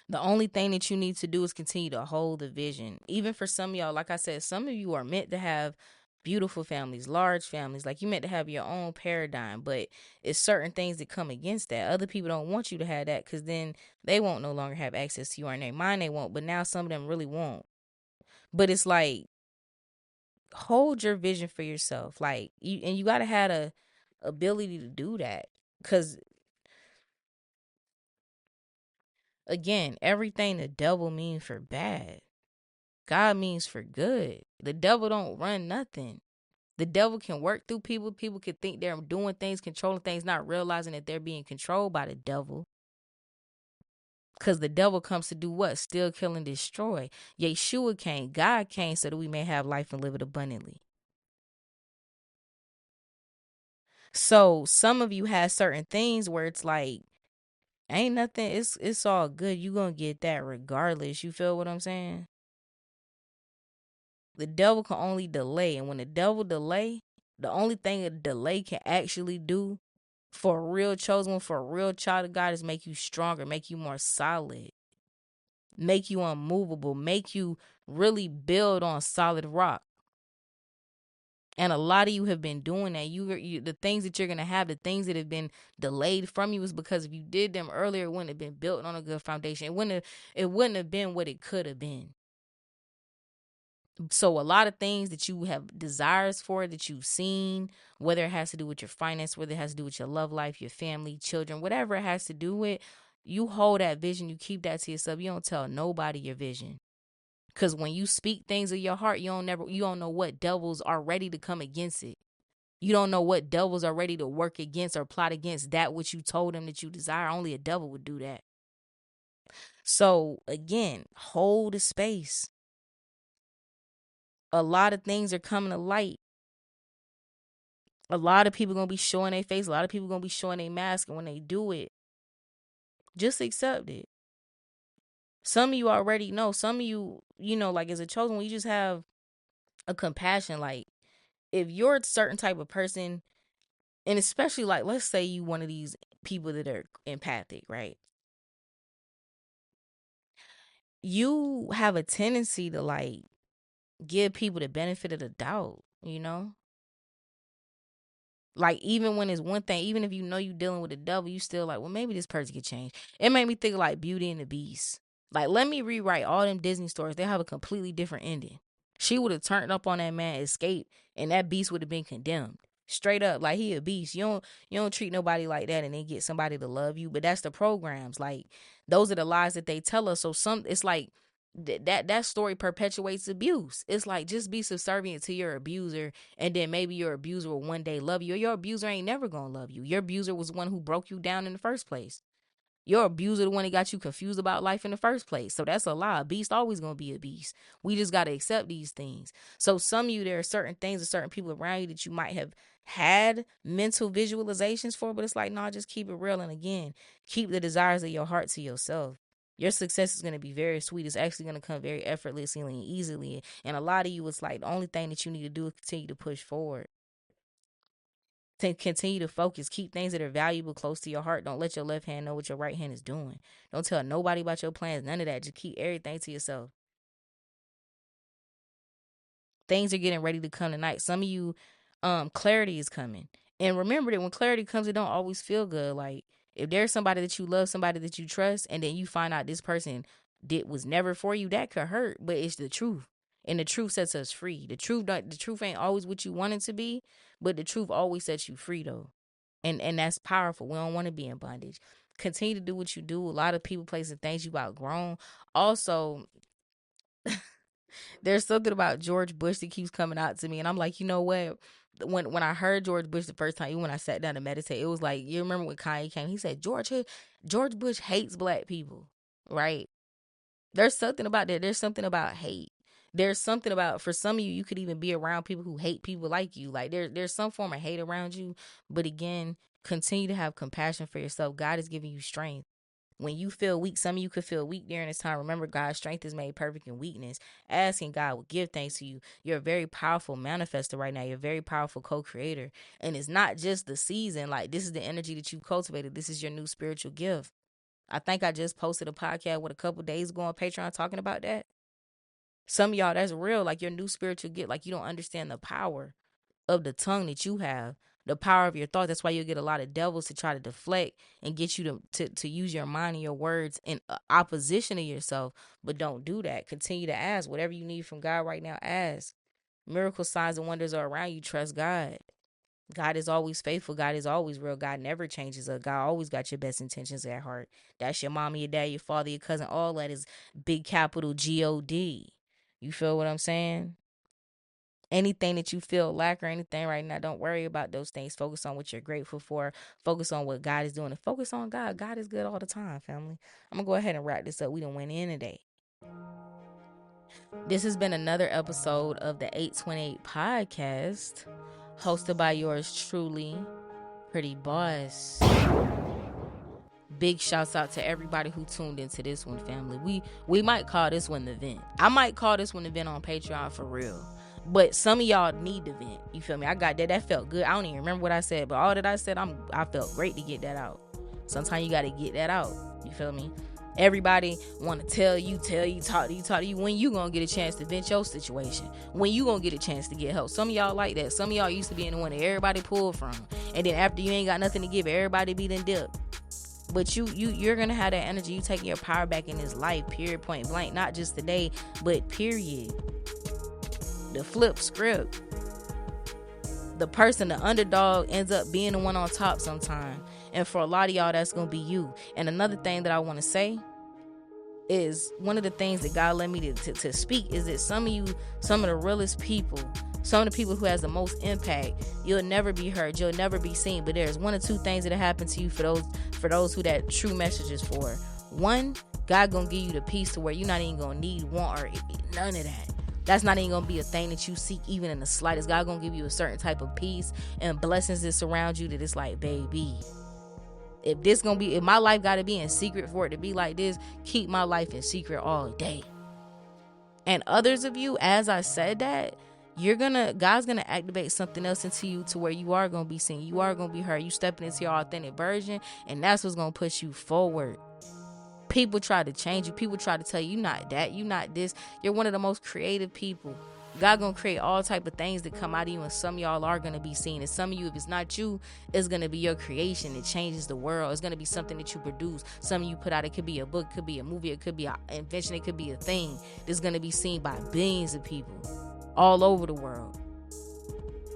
The only thing that you need to do is continue to hold the vision. Even for some of y'all, like I said, some of you are meant to have beautiful families, large families. Like you meant to have your own paradigm, but it's certain things that come against that. Other people don't want you to have that because then they won't no longer have access to you, or in their mind they won't. But now some of them really won't. But it's like hold your vision for yourself, like you gotta have a ability to do that because again, everything the devil means for bad, God means for good. The devil don't run nothing. The devil can work through people. People can think they're doing things, controlling things, not realizing that they're being controlled by the devil. Because the devil comes to do what? Steal, kill, and destroy. Yeshua came. God came so that we may have life and live it abundantly. So some of you have certain things where it's like, ain't nothing. It's all good. You gonna get that regardless. You feel what I'm saying? The devil can only delay, and when the devil delay, the only thing a delay can actually do for a real chosen one, for a real child of God, is make you stronger, make you more solid, make you unmovable, make you really build on solid rock. And a lot of you have been doing that. The things that you're gonna have, the things that have been delayed from you, is because if you did them earlier, it wouldn't have been built on a good foundation. It wouldn't have been what it could have been. So a lot of things that you have desires for, that you've seen, whether it has to do with your finance, whether it has to do with your love life, your family, children, whatever it has to do with, you hold that vision, you keep that to yourself. You don't tell nobody your vision. Because when you speak things of your heart, you don't know what devils are ready to come against it. You don't know what devils are ready to work against or plot against that which you told them that you desire. Only a devil would do that. So again, hold the space. A lot of things are coming to light. A lot of people going to be showing their face. A lot of people going to be showing their mask. And when they do it, just accept it. Some of you already know. Some of you, like as a chosen one, you just have a compassion. Like if you're a certain type of person, and especially like, let's say you one of these people that are empathic, right? You have a tendency to like give people the benefit of the doubt, Like, even when it's one thing, even if you know you dealing with the devil, you still like, well, maybe this person can change. It made me think of like Beauty and the Beast. Like, let me rewrite all them Disney stories. They have a completely different ending. She would have turned up on that man, escaped, and that beast would have been condemned. Straight up, like, he a beast. You don't treat nobody like that and then get somebody to love you. But that's the programs. Like, those are the lies that they tell us. So it's like that story perpetuates abuse. It's like, just be subservient to your abuser, and then maybe your abuser will one day love you. Or your abuser ain't never gonna love you. Your abuser was the one who broke you down in the first place. Your abuser the one that got you confused about life in the first place. So that's a lie. A beast always gonna be a beast. We just gotta accept these things. So some of you, there are certain things and certain people around you that you might have had mental visualizations for, but it's like, no, just keep it real. And again, keep the desires of your heart to yourself. Your success is going to be very sweet. It's actually going to come very effortlessly and easily. And a lot of you, it's like the only thing that you need to do is continue to push forward. To continue to focus. Keep things that are valuable close to your heart. Don't let your left hand know what your right hand is doing. Don't tell nobody about your plans. None of that. Just keep everything to yourself. Things are getting ready to come tonight. Some of you, clarity is coming. And remember that when clarity comes, it don't always feel good. Like, if there's somebody that you love, somebody that you trust, and then you find out this person was never for you, that could hurt. But it's the truth. And the truth sets us free. The truth ain't always what you want it to be, but the truth always sets you free though. And that's powerful. We don't want to be in bondage. Continue to do what you do. A lot of people, places, and things you've outgrown. Also, there's something about George Bush that keeps coming out to me, and I'm like, you know what? When I heard George Bush the first time, even when I sat down to meditate, it was like, you remember when Kanye came? He said George Bush hates black people, right? There's something about that. There's something about hate. There's something about, for some of you, you could even be around people who hate people like you. Like, there's some form of hate around you. But again, continue to have compassion for yourself. God is giving you strength. When you feel weak, some of you could feel weak during this time. Remember, God's strength is made perfect in weakness. Asking God will give thanks to you. You're a very powerful manifester right now. You're a very powerful co-creator. And it's not just the season. Like, this is the energy that you've cultivated. This is your new spiritual gift. I think I just posted a podcast with a couple days ago on Patreon talking about that. Some of y'all, that's real. Like, your new spiritual gift. Like, you don't understand the power of the tongue that you have, the power of your thoughts. That's why you'll get a lot of devils to try to deflect and get you to use your mind and your words in opposition to yourself. But don't do that. Continue to ask. Whatever you need from God right now, ask. Miracle signs and wonders are around you. Trust God. God is always faithful. God is always real. God never changes up. God always got your best intentions at heart. That's your mama, your dad, your father, your cousin. All that is big capital G-O-D. You feel what I'm saying? Anything that you feel lack or anything right now, don't worry about those things. Focus on what you're grateful for. Focus on what God is doing. And focus on God. God is good all the time, family. I'm going to go ahead and wrap this up. We done went in today. This has been another episode of the 828 podcast, hosted by yours truly, Pretty Boss. Big shouts out to everybody who tuned into this one, family. We might call this one the vent. I might call this one the vent on Patreon for real. But some of y'all need the vent. You feel me? I got that. That felt good. I don't even remember what I said, but all that I said, I felt great to get that out. Sometimes you got to get that out. You feel me? Everybody want to tell you, talk to you. When you gonna get a chance to vent your situation? When you gonna get a chance to get help? Some of y'all like that. Some of y'all used to be in the one that everybody pulled from, and then after you ain't got nothing to give, everybody be then dip. But you're gonna have that energy. You taking your power back in this life. Period. Point blank. Not just today, but period. The flip script. The person, the underdog, ends up being the one on top sometime. And for a lot of y'all, that's going to be you. And another thing that I want to say is, one of the things that God led me to speak is that some of you, some of the realest people, some of the people who has the most impact, you'll never be heard, you'll never be seen. But there's one or two things that happen to you for those who that true message is for. One, God going to give you the peace to where you're not even going to need, want, or none of that. That's not even going to be a thing that you seek even in the slightest. God going to give you a certain type of peace and blessings that surround you that it's like, baby, if my life got to be in secret for it to be like this, keep my life in secret all day. And others of you, as I said that, God's going to activate something else into you to where you are going to be seen. You are going to be heard. You stepping into your authentic version, and that's what's going to push you forward. People try to change you. People try to tell you, you're not that, you're not this. You're one of the most creative people. God gonna create all type of things that come out of you, and some of y'all are gonna be seen, and some of you, if it's not you, it's gonna be your creation. It changes the world. It's gonna be something that you produce. Some of you put out, it could be a book, could be a movie, it could be an invention, it could be a thing that's gonna be seen by billions of people all over the world.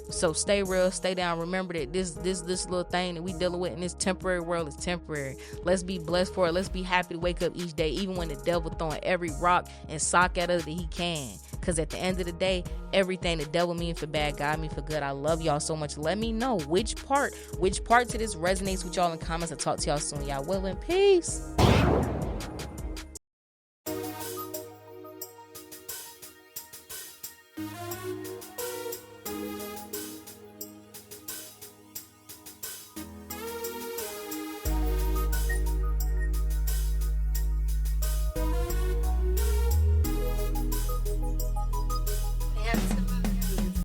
So stay real, stay down. Remember that this little thing that we dealing with in this temporary world is temporary. Let's be blessed for it. Let's be happy to wake up each day, even when the devil throwing every rock and sock at us that he can. Because at the end of the day, everything the devil mean for bad, God mean for good. I love y'all so much. Let me know which part to this resonates with y'all in comments. I'll talk to y'all soon. Y'all well and peace.